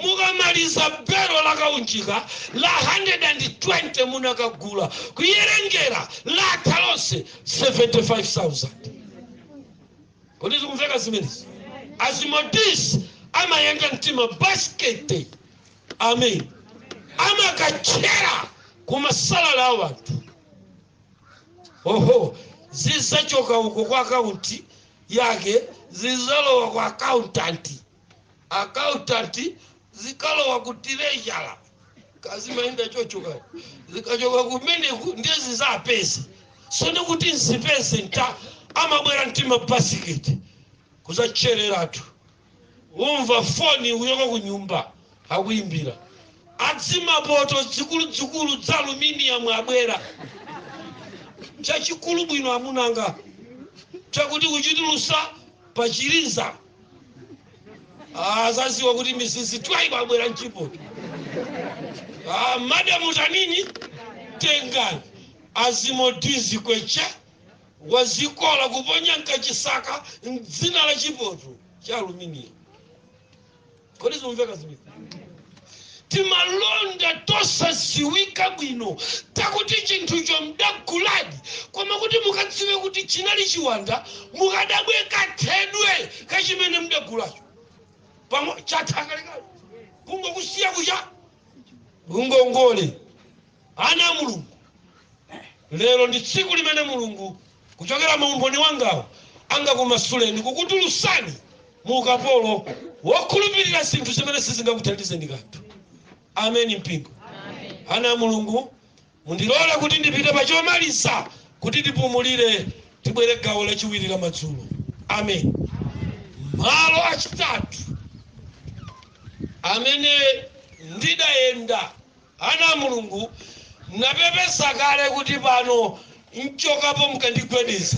mukamaliza bero lakaunjika la 120 munakagula kuyerengera la talose 75,000. Kodi kumveka zimene azimodis amayenda mtima basikete. Amen. Amakachera kumasala wanthu. Oho zizachoka uko kwa akaunti yake zizalowa kwa accountant zikalowa kutirejala kazi maenda chochoka zikachoka kumene ndiye zizapesa sone kuti nzipese nta amabwera mtima basiketi kuzachereratu umva foni uyoka kunyumba akuimbira adzimapoto zikulu za aluminium abwera chachikulu bwino amunanga chakuti kuchitulusa pachiriza zaziwa kuti misisi Twaibu abwera mchipoto madamu tanini tengani azimodizi kweche wazikola kuponya nkachisaka mdzina la chipoto cha aluminium. Kodi zimveka zimene timalonda tosaziwika bwino takuti chinthucho mdaguladi koma kuti mukadziwe kuti chinali chiwanda mukadabwe kathedwe kachimene mdagulacho pamwe chathakalekale kungokusiya kucha kungongole ana Mulungu. Lero ndi tsiku limene Mulungu kuchokera mu umboni wangawo angakumasuleni kukutulusani mu ukapolo wokhulupirira zinthu zimene sizingakuthandizeni kanthu. Amen mpingo. Ana Mulungu mundilole kuti ndipite pachomaliza kuti tipumulire tibwere gawo lachiwiri la madzulo. Amen. Malo achitatu amene ndidayenda ana Mulungu napepesa kale kuti pano nchokapo mkandigwedeza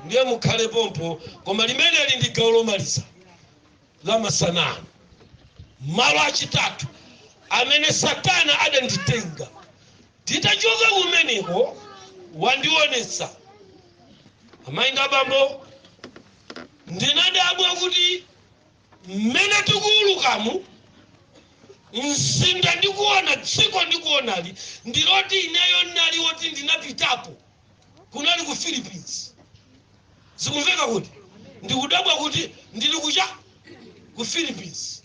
ndiye mukhale pompo koma limeneli ndi gawo lomaliza la masanano. Malo achitatu amene satana adanditenga titachoka kumeneko wandionetsa amainga bambo ndinadabwa kuti mmene tikuulukamu mzinda ndikuona dziko ndikuonali ndiloti ineyo nali woti ndinapitapo kunali ku Philippines. Zikumveka kuti ndikudabwa kuti ndili kucha ku Philippines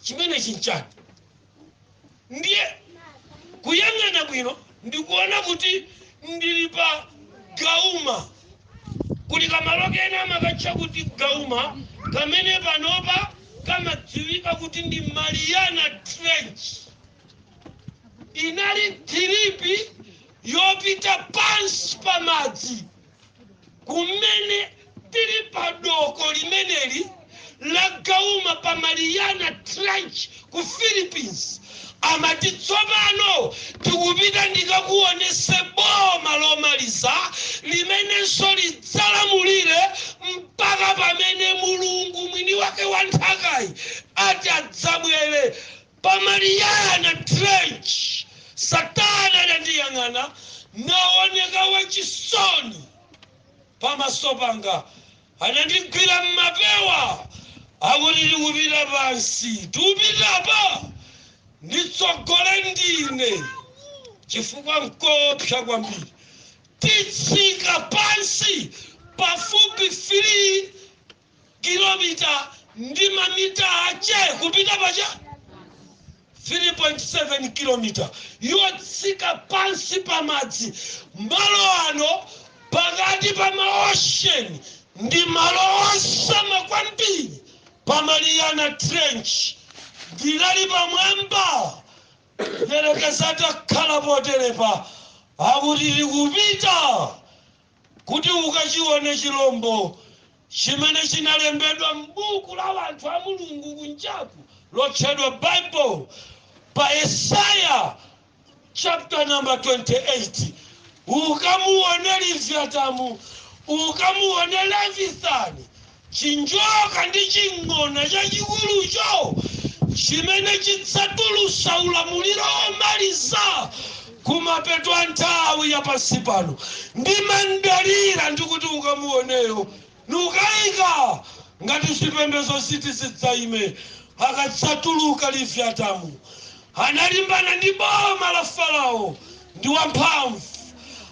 chimene chinchani ndiye kuyang'ana bwino ndikuona kuti ndili pa Gauma kuti kamalokena amakatcha kuti Gauma kamene panopa kamadziwika kuti ndi Mariana Trench. Inali tiripi yopita pansi pa madzi kumene tili pa doko limeneli la Gauma pa Mariana Trench ku Philippines. Amati tsopano tikupita ndikakuonese boma lomaliza limenenso lidzalamulire mpaka pamene Mulungu mwini wake wa nthakayi ati adzabwere pa Mariana Trench. Satana adandiyang'ana naoneka wachisoni pamaso panga anandigwira mmapewa akuti tikupita pansi tikupitapa nditsogole ndine chifukwa nkopsa kwambiri titsika pansi pafupi 3 kilomita ndi mamita ache kupita pacha 3.7 kilomita yotsika pansi pamadzi. Malo ano pakati pa maocean ndi malo osama kwambiri pamaliana trench ndinali pamwamba yerekezata khala poterepa akuti likupita kuti ukachione chilombo chimene chinalembedwa m'buku la anthu a Mulungu kunjaku lotchedwa Bible pa Yesaya chapter number 28. Ukamuone Leviathan, ukamuone Leviathan, chinjoka ndi ching'ona chachikulucho chimene chitsatulusa ulamuliro omaliza kumapeto a nthawi ya pansi pano. Ndimandalira ndikuti ukamuoneyo nukayika ngati zipembedzo ziti zidzaime akatsatuluka Leviathan. Analimbana ndi boma la Farao ndi wamphamvu,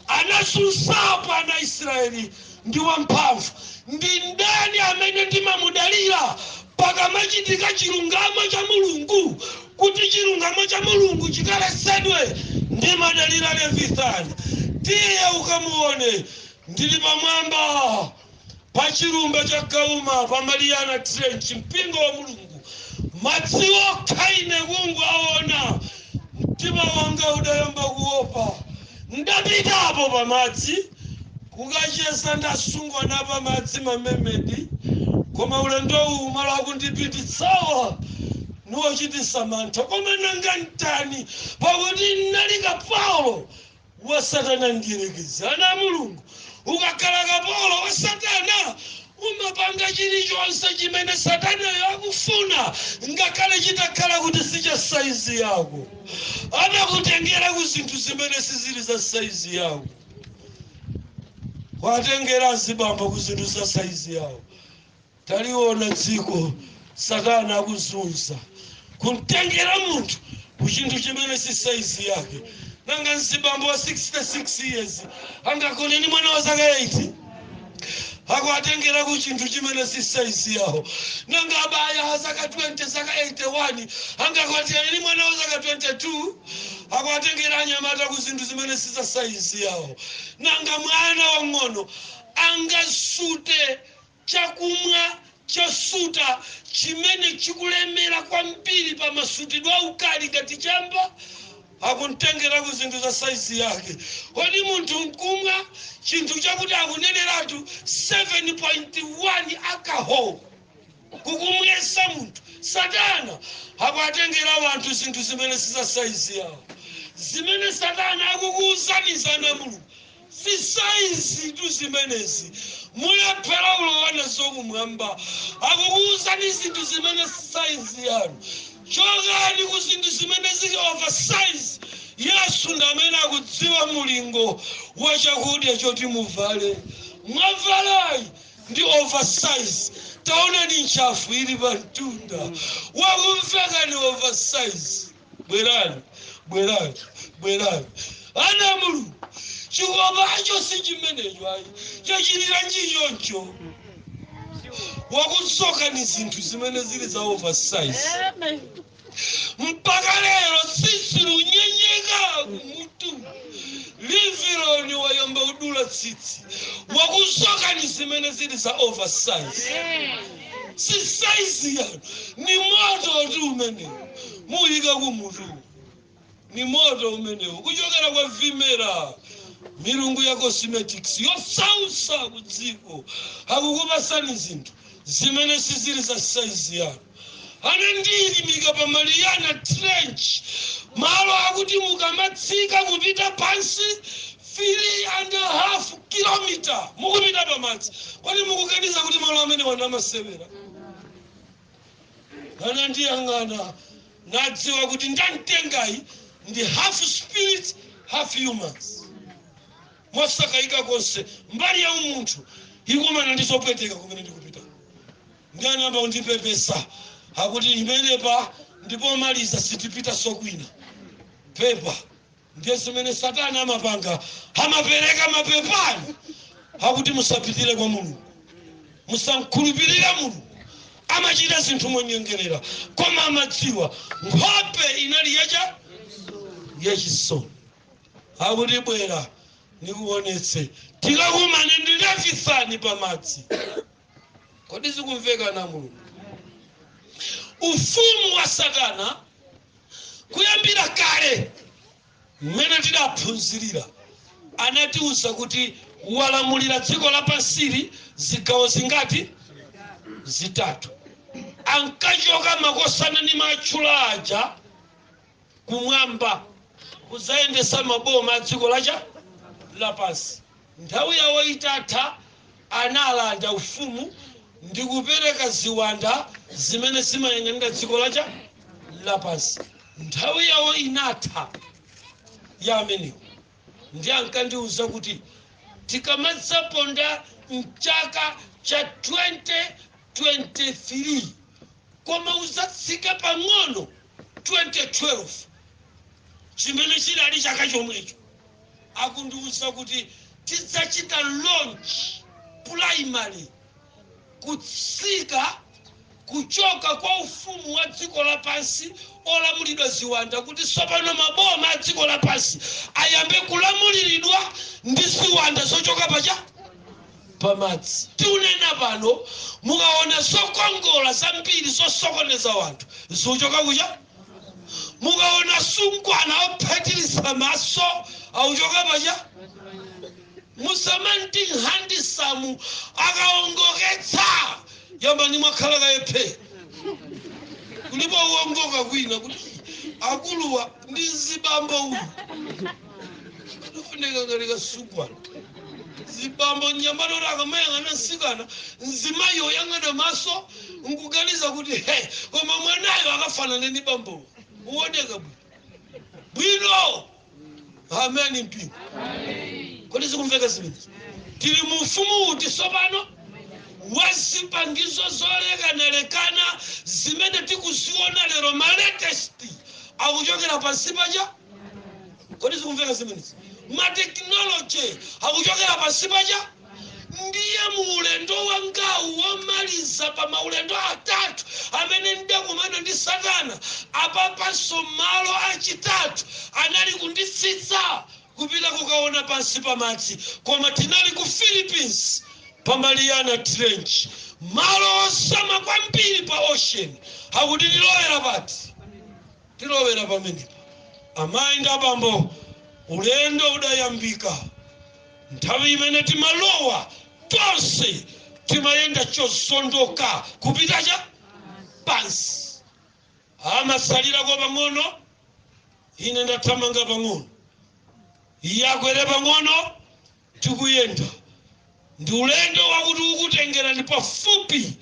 anasunsapo ana Israeli ndi wamphamvu. Ndi ndani amene ndimamudalira pakamachitika chilungamo cha Mulungu, kuti chilungamo cha Mulungu chikalesedwe? Ndimadalira Leviathan. Tiye ukamuone ndili pamwamba pa chilumba cha Kauma pamaliana trench mpingo wa Mulungu. Madzi okhaine kungu aona mtima wanga udayamba kuopa. Ndapitapo pamadzi kukachesa ndasungwa napa madzi mamemedi, koma ulendo uwu malo akundipititsawa niwochitisa mantha. Koma nanga ntani pakuti nnalika Paulo wa Satana ndiyerekeza. Ana Mulungu ukakhala kapolo wa Satana umapanga chilichonse chimene Satanayo akufuna, ngakhale chitakhala kuti si cha saizi yako. Anakutengera ku zinthu zimene sizili za saizi yako. Watengera azibamba ku zinthu za saizi yawo. Taliona dziko Satana akuzunza kumtengera munthu ku chinthu chimene si saizi yake. Nanga nzibambo wa 66 years angakone ni mwana wa zaka 80 akwatengera ku chinthu chimene si saizi yawo. Nanga abaya zaka 20 zaka 81 angakwatengera ni mwana wa zaka 22 akwatengera anyamata ku zinthu zimene si za saizi yawo. Nanga mwana wang'ono angasute chakumwa chosuta chimene chikulemera kwambiri pa masutidwa ukali ngati chamba, akuntengera ku zinthu za saizi yake. Kodi munthu nkumwa chinthu chakuti akuneneratu 7.1 alcohol kukumwesa munthu. Satana akwatengera wanthu zinthu zimene si za saizi yawo. Zimene Satana akukuwuzaniza na Mulungu si saizi tu zimenezi. Mulephera ulowana zokumwamba akukuwuzani zinthu zimene si saizi yanu. Chokani ku zinthu zimene zili oversize. Yesu ndamene akudziwa mulingo wa chakudya choti muvale. Mwavalayi ndi oversize. Taona ni nchafu ili pantunda. Wakumveka ni oversize. Bwerani, bwerani, bwerani. Ana Mulungu chikopacho si chimenecho ayi. Chachilira nchichoncho. Wakusoka ni zinthu zimene zili za oversize. Mpaka lero sisi lunyenyeka mutu. Livironi wayamba udula tsitsi. Wakusoka ni zimene zili za oversize. Si size yanu. Ni moto tu umenewo. Muyika kumutu. Ni moto umenewo. Kuchokera kwa vimera. Milungu ya cosmetics yosausa kudziko akukupasani zinthu zimene sizili za size yanu. Anandiyilimika pa Mariana Trench, malo akuti mukamatsika kupita pansi 3.5 kilomita mukupita pamadzi. Kwani mukukaniza kuti malo amene wanamasewera? Anandiyang'ana nadziwa kuti ndamtengayi ndi half spirit half humans. Mwasakaika konse mbali ya umunthu ikumana ndizopweteka kumene ndikupita. Nganamba undipepesa akuti imenepa ndipo maliza sitipita sokwina. Pepa ndiye zimene Satana amapanga, amapereka mapepani hakuti musapitire kwa Mulungu, musankhulupirire Mulungu. Amachita zinthu monyengerera, koma amadziwa nkhope inali yachisoni. Hakuti bwera ndikuonetse tikakumane ndinafisani pamadzi. Kodi zikumveka na Mulungu? Ufumu wa Satana kuyambira kale mmene tidaphunzirira anatiuza kuti walamulira dziko lapansili zigawo zingati? Zitatu. Ankachoka makosana ndi matchula aja kumwamba kuzayendesa maboma a dziko lapansi. Nthawi yawo itatha analanda ufumu ndi kupereka ziwanda zimene zimayang'anira dziko lapansi. Nthawi yawo inatha ya amenewo ndi ankandiuza kuti tikamadzaponda mchaka cha 2023 koma uzatsika pang'ono 2012 chimene chidali chaka chomwecho. Akundiuza kuti tidzachita launch primary kutsika kuchoka kwa ufumu wa dziko lapansi olamulidwa ziwanda kuti sopano maboma a dziko lapansi ayambe kulamuliridwa ndi ziwanda zochoka pamadzi. Tiunena pano mukaona zokongola zambiri zosokoneza wanthu zochoka kucha. Mukaona sungwana ophatirisa maso auchoka pacha. Musamanti handisamu akaongoketsa yamba ni mwakhala kayepe kulipo uongoka kwina kuti akuluwa ndi zibambo uyu kunafuneka ngalika sungwana zibambo nyambano raka mayang'ana nsikana nzimayo yang'ana maso nkuganiza kuti koma mwanayo akafanana ndi bambo uoneka bwino. Amen mpingo. Kodi zikumveka zimene? Tili mu ufumu uti sopano wazipangizo zolekanalekana zimene tikuziona lero ma latest akuchokera pansi paja. Kodi zikumveka zimene? Ma technology akuchokera pansi paja. Ndiye muulendo wangawu womaliza pa maulendo atatu amene ndakumana ndi Satana apapanso malo achitatu anali kunditsitsa kupita kukaona pansi pamadzi, koma tinali ku Philippines pa Mariana Trench, malo osama kwambiri pa ocean. Hakuti tilowera pati? Tilowera pamenepa. Amayi ndi abambo, ulendo udayambika. Nthawi imene timalowa tonse timayenda chosondoka kupita pansi. Amasalira kwa pang'ono, ine ndathamanga pang'ono, yakwere pang'ono, tikuyenda. Ndi ulendo wakuti ukutengera ndi pafupi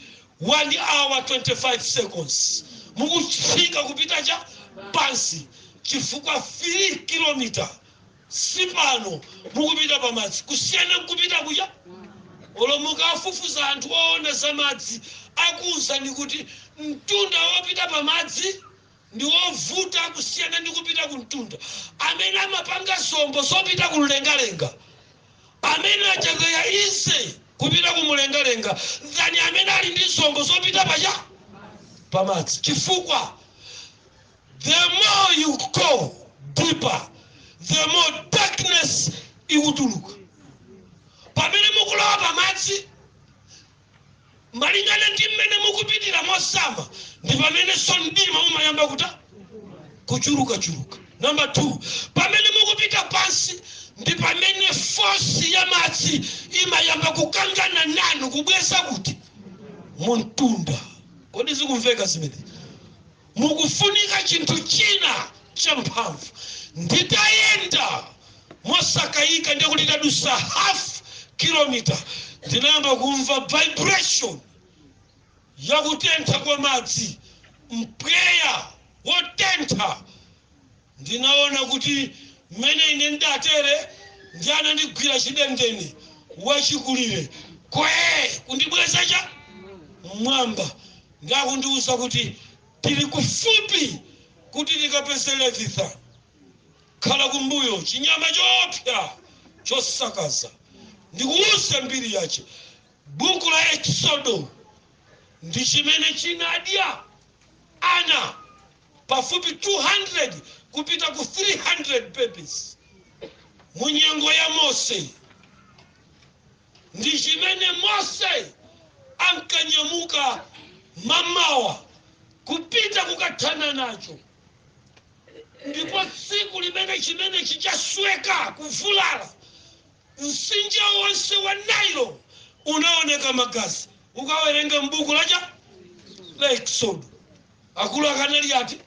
1 hour 25 seconds. Mukutsika kupita pansi chifukwa 3 kilomita sipano mukupita pamadzi kusiyana kupita kuja. Olo mukafufuza anthu oona za madzi akuza ndi kuti mtunda wopita pamadzi ndi wovuta kusiyana ndi kupita ku mtunda. Amene amapanga zombo zopita ku mlengalenga, amene achakaya ise kupita ku mlengalenga, ndani amene ali ndi zombo zopita pamadzi. Chifukwa the more you go deeper, the more darkness ikutuluka. Pamene mukulowa pamadzi, malingana ndi mmene mukupitira mosama, ndi pamene mdima umayamba kuchuluka. Number 2, pamene mukupita pansi, ndi pamene force ya madzi imayamba kukangana nanu kubweza kuti mumtunda. Kodi zikumveka zimene? Mukufunika chinthu china champhamvu. Nditayenda mosakayika ndi kuti tadusa half kilometer, ndinayamba kumva vibration ya kutentha kwa madzi, mpweya wotentha. Ndinaona kuti mmene ine ndatere ndi anandigwira chidendene wachikulire kundibweza mmwamba. Ndakundiuza kuti tili kufupi kuti tikapeze khala kumbuyo chinyama chopya chosakaza. ndikuwusa mbiri yace. Buku la Exodo ndi chimene chinadya ana pafupi 200 kupita ku 300 babies munyengo ya Mose. Ndi chimene Mose ankanyamuka mamawa kupita kukathana nacho. Ndipo tsiku limene chimene chichasweka kuvulala mtsinje wonse wa Nailo unaoneka magazi. Ukawerenga mbuku la Exodo. Akulu akanali ati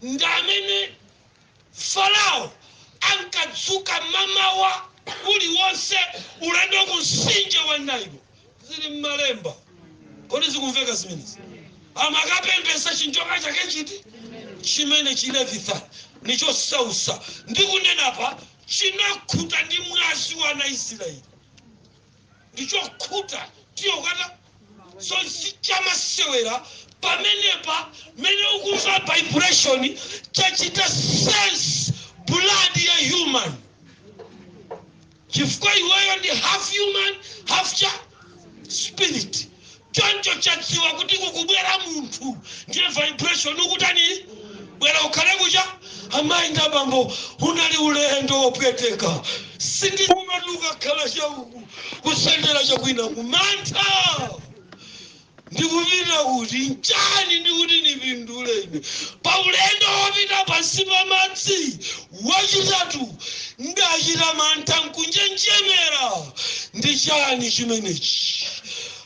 ndi amene Farao ankadzuka mamawa uliwonse ulendo ku mtsinje wa Nailo. Zili m'malemba. Kodi zikumveka zimenezi? Amakapembesa chinjoka chake chiti chimene chilevithana nicho sausa. Ndikunenapa chinakhuta ndi mwazi wa ana Israeli. Ndicho khuta tiyo kata so sichamasewera pamenepa mene ukumva vibration chachita sense blood ya human. Chifukwa iweyo ndi half human half spirit. Choncho chadziwa kuti kukubwera munthu ndiye vibration ukutani bwera ukhale kucha amayi ndi abambo unali ulendo wopweteka sindi umaduka khala chauku kusendera chakwina kumantha ndikupita kuti nchani ndikuti nipindule ine pa ulendo wopita pansi pa madzi wachitatu ndachita mantha nkunjenjemera ndi chani chimenechi.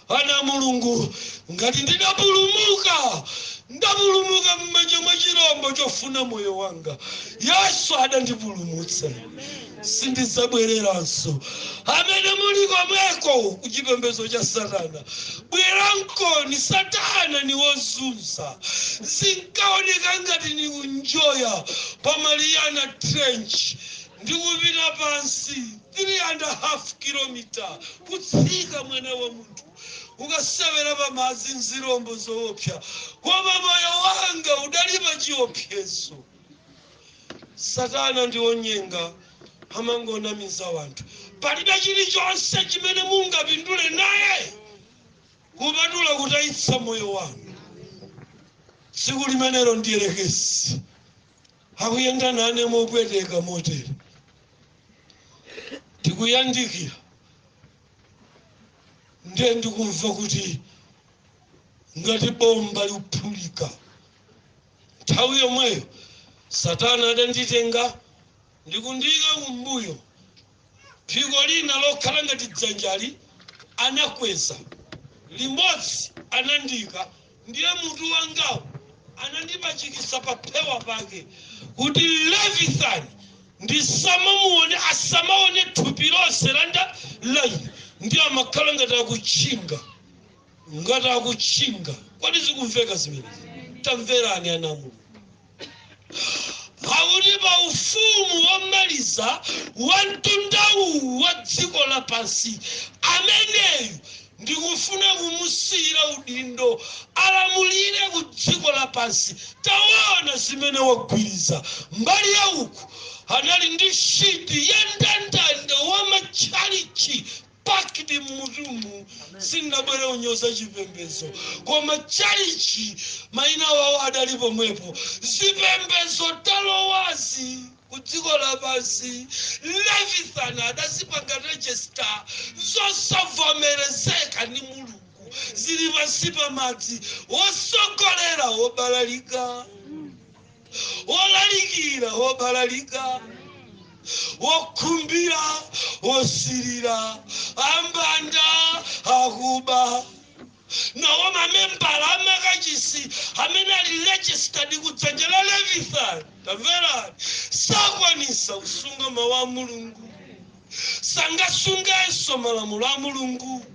Ana Mulungu ngati ndidapulumuka m'manja mwa chirombo chofuna moyo wanga. Yesu adandipulumutsa sindizabwereranso. Amene muli komweko kuchipembedzo cha Satana bwerankoni. Satana ni wozunza. Zinkaoneka ngati ni kunjoya pa Mariana Trench ndikupita pansi 3.5 kilometer kutsika mwana wa munthu ukasewera pa madzi nzirombo zoopsa koma moyo wanga udali pa chiopsezo. Satana ndi wonyenga amangonamiza wanthu. Palibe chilichonse chimene mungapindule naye kupatula kutayitsa moyo wanu. Tsiku limenelo ndiyelekezi akuyenda nane mopweteka motere tikuyandikira ndiye ndikumva kuti ngati bomba liphulika. Nthawi yomweyo Satana adanditenga ndikundiyika kumbuyo. Phiko lina lokhala ngati dzanjali anakweza limodzi anandika ndiye mutu wangawo anandipachikisa pa phewa pake kuti Levithani ndisamamuone asamaone thupi lonse landa laini ndiye amakhala ngati akuchinga. Kodi zikumveka zimene? Tamverani ana Mulungu. Akuti pa ufumu womaliza wa mtundawu wa dziko lapansi ameneyu ndikufuna kumusiyira udindo alamulire ku dziko lapansi. Taona zimene wagwiriza. Mbali ya uku anali ndi shiti yandandanda wa machalichi pakiti mmutumu. Sindabwera unyoza chipembedzo koma chalichi maina wawo adali pomwepo. Zipembedzo talowazi ku dziko lapansi. Levithani adazipanga register zosavomerezeka ndi Mulungu zili pansi pa madzi. Wosogolera wobalalika, wolalikira wobalalika, wokhumbira wosirira, ambanda akuba. Nawo mamembala amakachisi amene ali registered kudzanja la Levithani. Tamverani sakwanisa kusunga mawu a Mulungu, sangasungenso malamulo a Mulungu,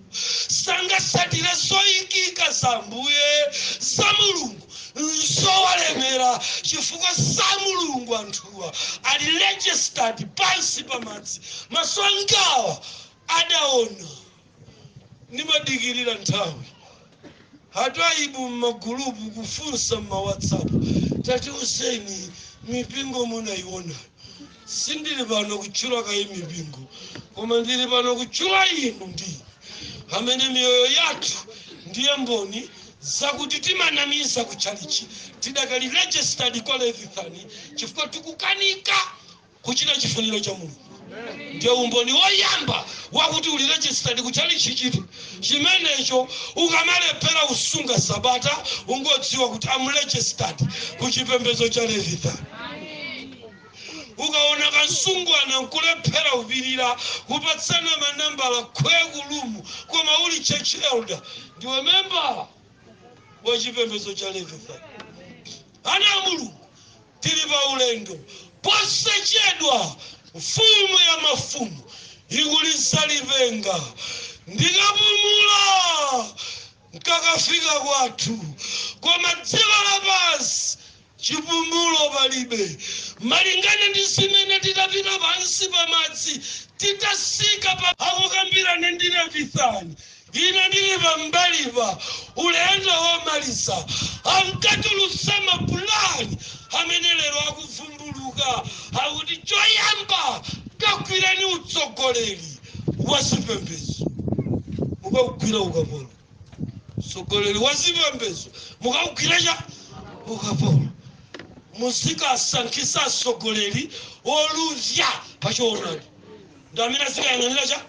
sangasatire zoyikika za Ambuye za Mulungu. Nsowalemera chifukwa sa Mulungu anthuwa ali registered pansi pa madzi. Maso angawa adaona. Nimadikirira Nthawi Twaibu mmagulupu kufunsa mma WhatsApp tati useni mipingo munaiona sindili pano kutchula kaimipingo koma ndili pano kutchula inu ndi amene miyoyo yathu ndiye mboni zakuti timanamiza kuchalichi tidakali registered kwa levithani chifukwa tikukanika kuchita chifuniro cha Mulungu. Ndiye umboni woyamba wakuti uli registered kuchalichi chitu chimenecho ukamalephera usunga sabata ungodziwa kuti am registered kuchipembedzo cha levithani. Ukaona kansungwana nkulephera upirira kupatsana manambala kwekulumu koma uli church elder ndiwe member wa chipembedzo cha levithani. Ana a Mulungu tili pa ulendo posachedwa mfumu ya mafumu ikulisa lipenga ndikapumula nkakafika kwathu koma dziko lapansi chipumulo palibe. Malingana ndi zimene titapita pansi pamadzi titasika pa akukambirana ndi levithani ine ndili pambalipa ulendo womaliza ankatulutsa mapulani amene lero akuvumbuluka akuti choyamba kakwirani utsogoleri wa zipembedzo mukagwira ukapolo. Utsogoleri wa zipembedzo mukagwira cha ukapolo. Musikasankhisa atsogoleri oluzya pachoonadi ndi amene azikayang'anira cha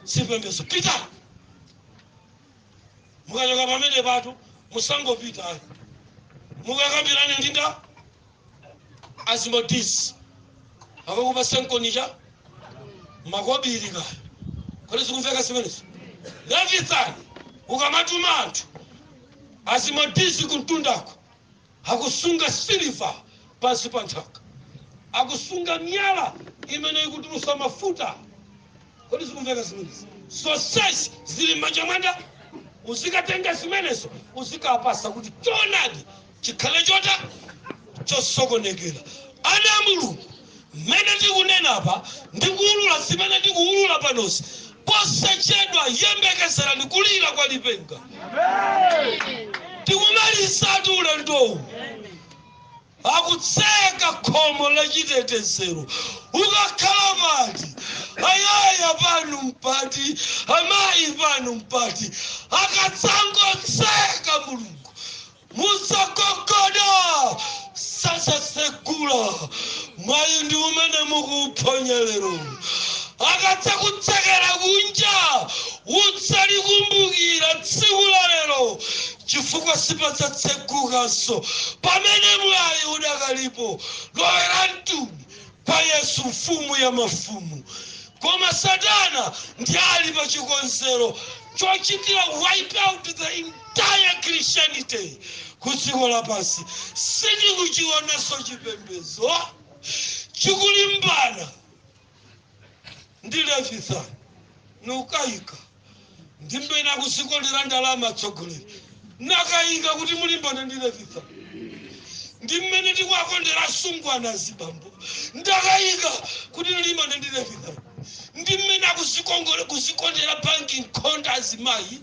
zipembedzo. Pita mukachoka pamene patu musangopita ayi mukakambirane ndinda azimotisi akakupa senkonicha makobiri kaya kodi sikumveka zimenezo. Levithani ukamatuma anthu azimotisi kuntundako akusunga siliva pansi pa nthaka akusunga miyala imene ikutulusa mafuta. Kodi sikumveka zimenezo. Zonsezi zili m'manja mwanga uzikatenga zimenezo uzikapasa kuti choonadi chikhale chota chosokonekera. Ana a Mulungu mmene tikunena apa ndikuulula zimene tikuulula panozi posachedwa yembekezerani kulira kwa lipenga. Tikumalizatu ulendowu akutseka khomo la chitetezero ukakhala pati ayaya panu mpati amayi panu mpati akatsangotseka Mulungu musakokoda sasasekula mwayi ndi umene mukuphonya lero akatsakutsekera kunja utsalikumbukira tsiku la lero chifukwa sipatsatsegukanso pamene mwayi udakalipo lowera mtumi kwa Yesu mfumu ya mafumu. Koma satana ndi ali pa chikonzero chochitira wipe out the entire Christianity kudziko lapansi. Sitikuchionanso chipembedzo chikulimbana ndi levithani nukayika ndimbena kusikondera ndalama atsogoleri nakayika kuti mulimbana ndi levithani. Ndi mmene tikwakondera asungwana azibambo ndakayika kuti mulimbana ndi levithani. Ndi mmene kusikondera banking account azimayi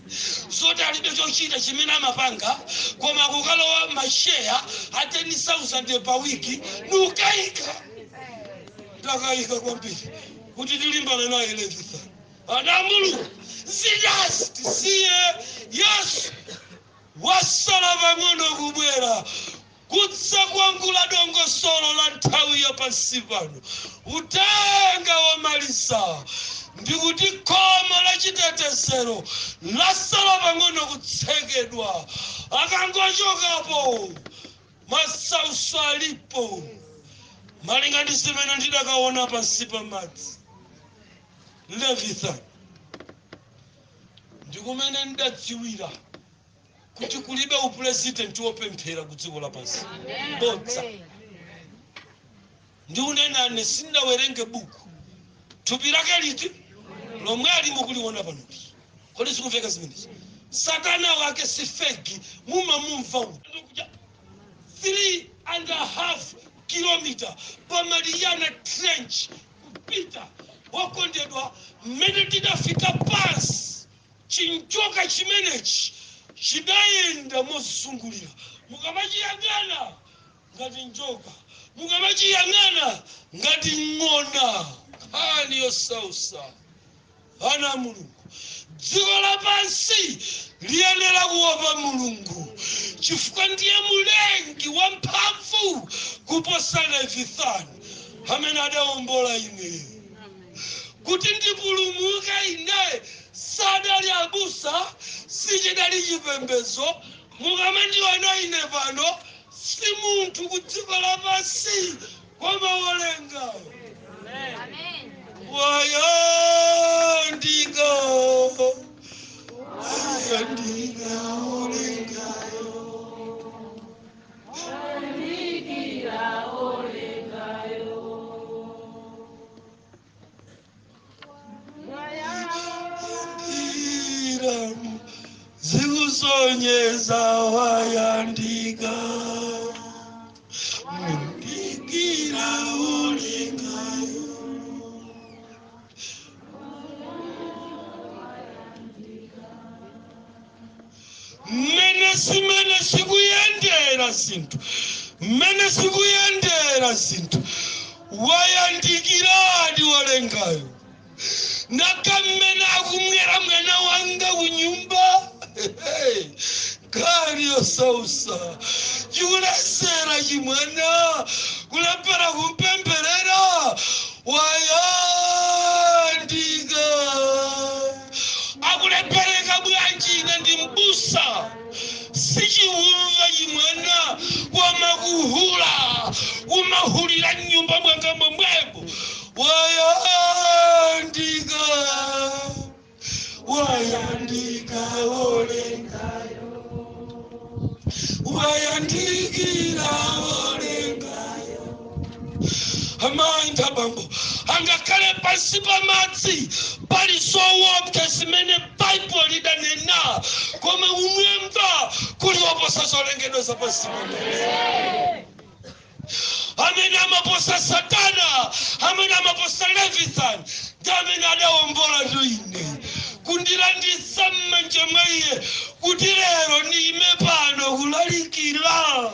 zoti alibe chochita chimene amapanga koma kukalowa masheya a 10,000 pa wiki nukayika. Ndakayika kwambiri kuti tilimbana naye levithani. Ana a Mulungu zidasi tisiye Yesu watsala pang'ono kubwera kutsa kwangula dongosolo la nthawi ya pansi pano. Utenga womaliza ndi kuti khomo la chitetezero latsala pang'ono kutsekedwa. Akangochokapo masautso alipo malinga ndi zimene ndidakaona pansi pa madzi. Levithani ndikumene ndadziwira kuti kulibe upresidenti wopemphera kudziko lapansi bodza. Ndiunenane sindawerenge buku thupi lake liti lomwe ali mukuliona panopi. Kodi sikumveka zimenezi. Satana wake sifegi mumamumva uja 3.5 kilometer pamaliyana trench kupita wakondedwa mmene tidafika pansi chinjoka chimenechi chidayenda mozungulira mukamachiyang'ana ngati njoka mukamachiyang'ana ngati ng'ona nkhani yosausa ana mulungu. Dziko lapansi liyenera kuopa mulungu chifukwa ndiye mulengi wamphamvu kuposa Levithani amene adawombola ine kuti ndipulumuke ine. Sadali abusa, sichidali chipembedzo. Mukamandiona ine pano si munthu ku dziko lapansi koma wolengayo. Wayandika wolengayo. Zikusonyeza wayandika mundikira wolengayo. Mene sikuyendera Zinthu, mene sikuyendera Zinthu, wayandikiradi wolengayo. Nakamena akumwera mwana wanga kunyumba kari yosausa chikulesera chimwana kulepera kumpemberera. Wayandika akulepereka bwanji ine ndi mbusa sichiumva chimwana wamakuhula umahulira nyumba mwanga momwemo. Wayandika wolengayo, wayandikira wolengayo. Amainda bambo angakale pansi pamadzi pali zoopsa zimene Bible lidanena koma umwemva kuli oposa zolengedwa zapansi pamadzi. Amene amaposa satana, amene amaposa Levithani, ndi amene adawombola ine kundilanditsa m'manja mwa iye kuti lero ndime pano kulalikira.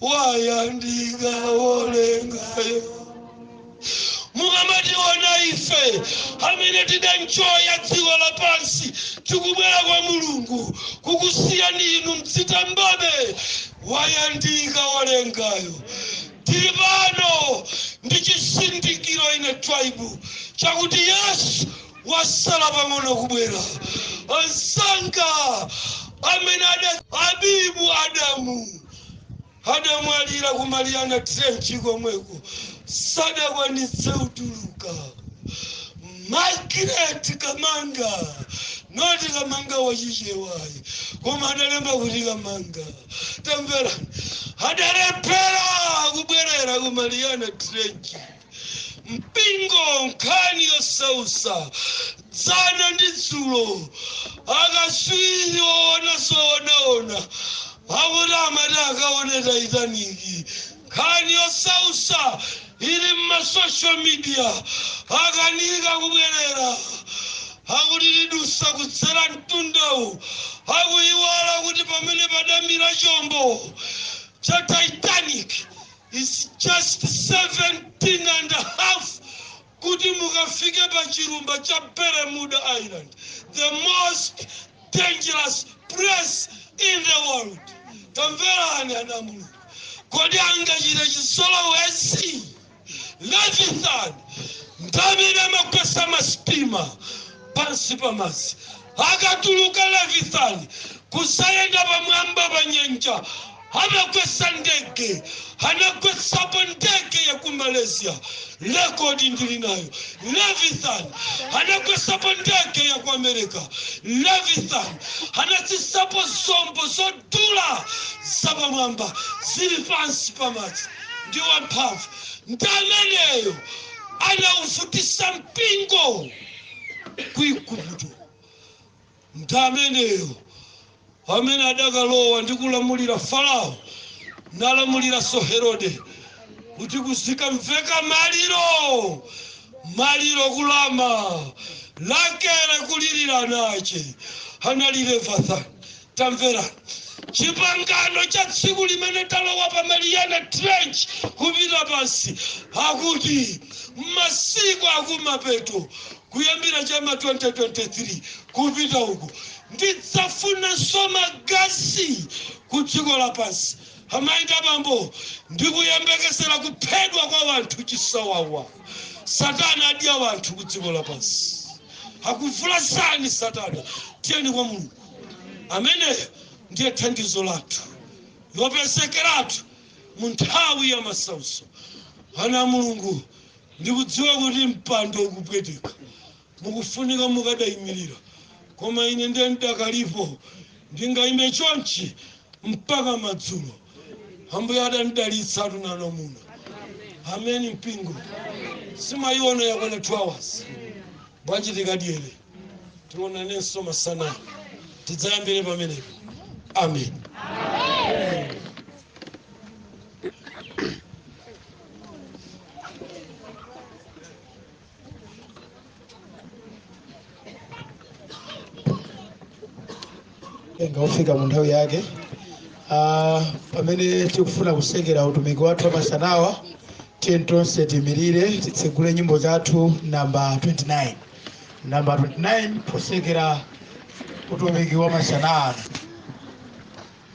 Wayandika wolengayo. Mukamationa ife amene tidanjoya dziko lapansi tikubwera kwa mulungu kukusiyani inu mdzitambabe. Wayandika wolengayo. Tili pano ndi chisindikiro ine Twaibu chakuti Yesu watsala pang'ono kubwera. Ansanga amene abibu Adamu alira kumaliyana trenchi komweko sadakwanitse utuluka. Margaret Kamanga noti Kamanga wachichewayi koma adalemba kuti Kamanga tamvera adalepera kubwerera kumaliyana trenchi. Mpingo nkhani yosausa dzana ndi dzulo akaswiri woona soona akuti amati akaone Titanic. Nkhani yosausa ili mmasocial media akanika kubwerera akuti lidusa kudzera mtundawu akuyiwala kuti pamene padamira chombo cha Titanic is just 17.5 kuti mukafike pa chirumba cha Bermuda Island, the most dangerous place in the world. Tamverani ana mulungu kodi angachita chisolowezi Levithani ndamene amakwesa masipima pansi pamadzi akatuluka Levithani kusayenda pamwamba pa nyanja amakwesa ndege anakwesapo ndege ya ku Malaysia rekodi ndili nayo. Levithani anakwesapo ndege ya ku America. Levithani anatsisapo zombo zodula zapamwamba zili pansi pamadzi ndi wamphamvu. Ndi ameneyo anaufutisa mpingo ku Igupto. Ndi ameneyo amene adakalowa ndi kulamulira Farao nalamulira Herode kuti kuzikamveka maliro kulama lakera kulirira nache anali Levithani. tamverani chipangano cha tsiku limene talowa pa Mariana Trench kupita pansi akuti masiku akumapeto kuyambira chama 2023 kupita uku ndidzafunanso magazi ku dziko lapansi. Amaita bambo ndikuyembekezera kuphedwa kwa wanthu chisawawa. Satana adya wanthu ku dziko lapansi. Akuvulasani Satana. Tiyeni kwa Mulungu. Amene ndiye thandizo lathu yopezekeratu mu nthawi ya masautso. Ana Mulungu ndikudziwa kuti mpando ukupweteka mukufunika mukadayimirira, koma ine ndiye ndakalipo ndingayime chonchi mpaka madzulo. Ambuye adandidalitsa tunano muno. Ameni mpingo simayiona yakwana 2 hours bwanji tikadyere tionanenso masana tidzayambire pamenepo. Amen. Ngafika mu nthawi yake pamene tikufuna kusekera utumiki wathu wa masanawa. Tiyeni tonse timirire titsegule nyimbo zathu namba 29 posekera utumiki wa masanawa.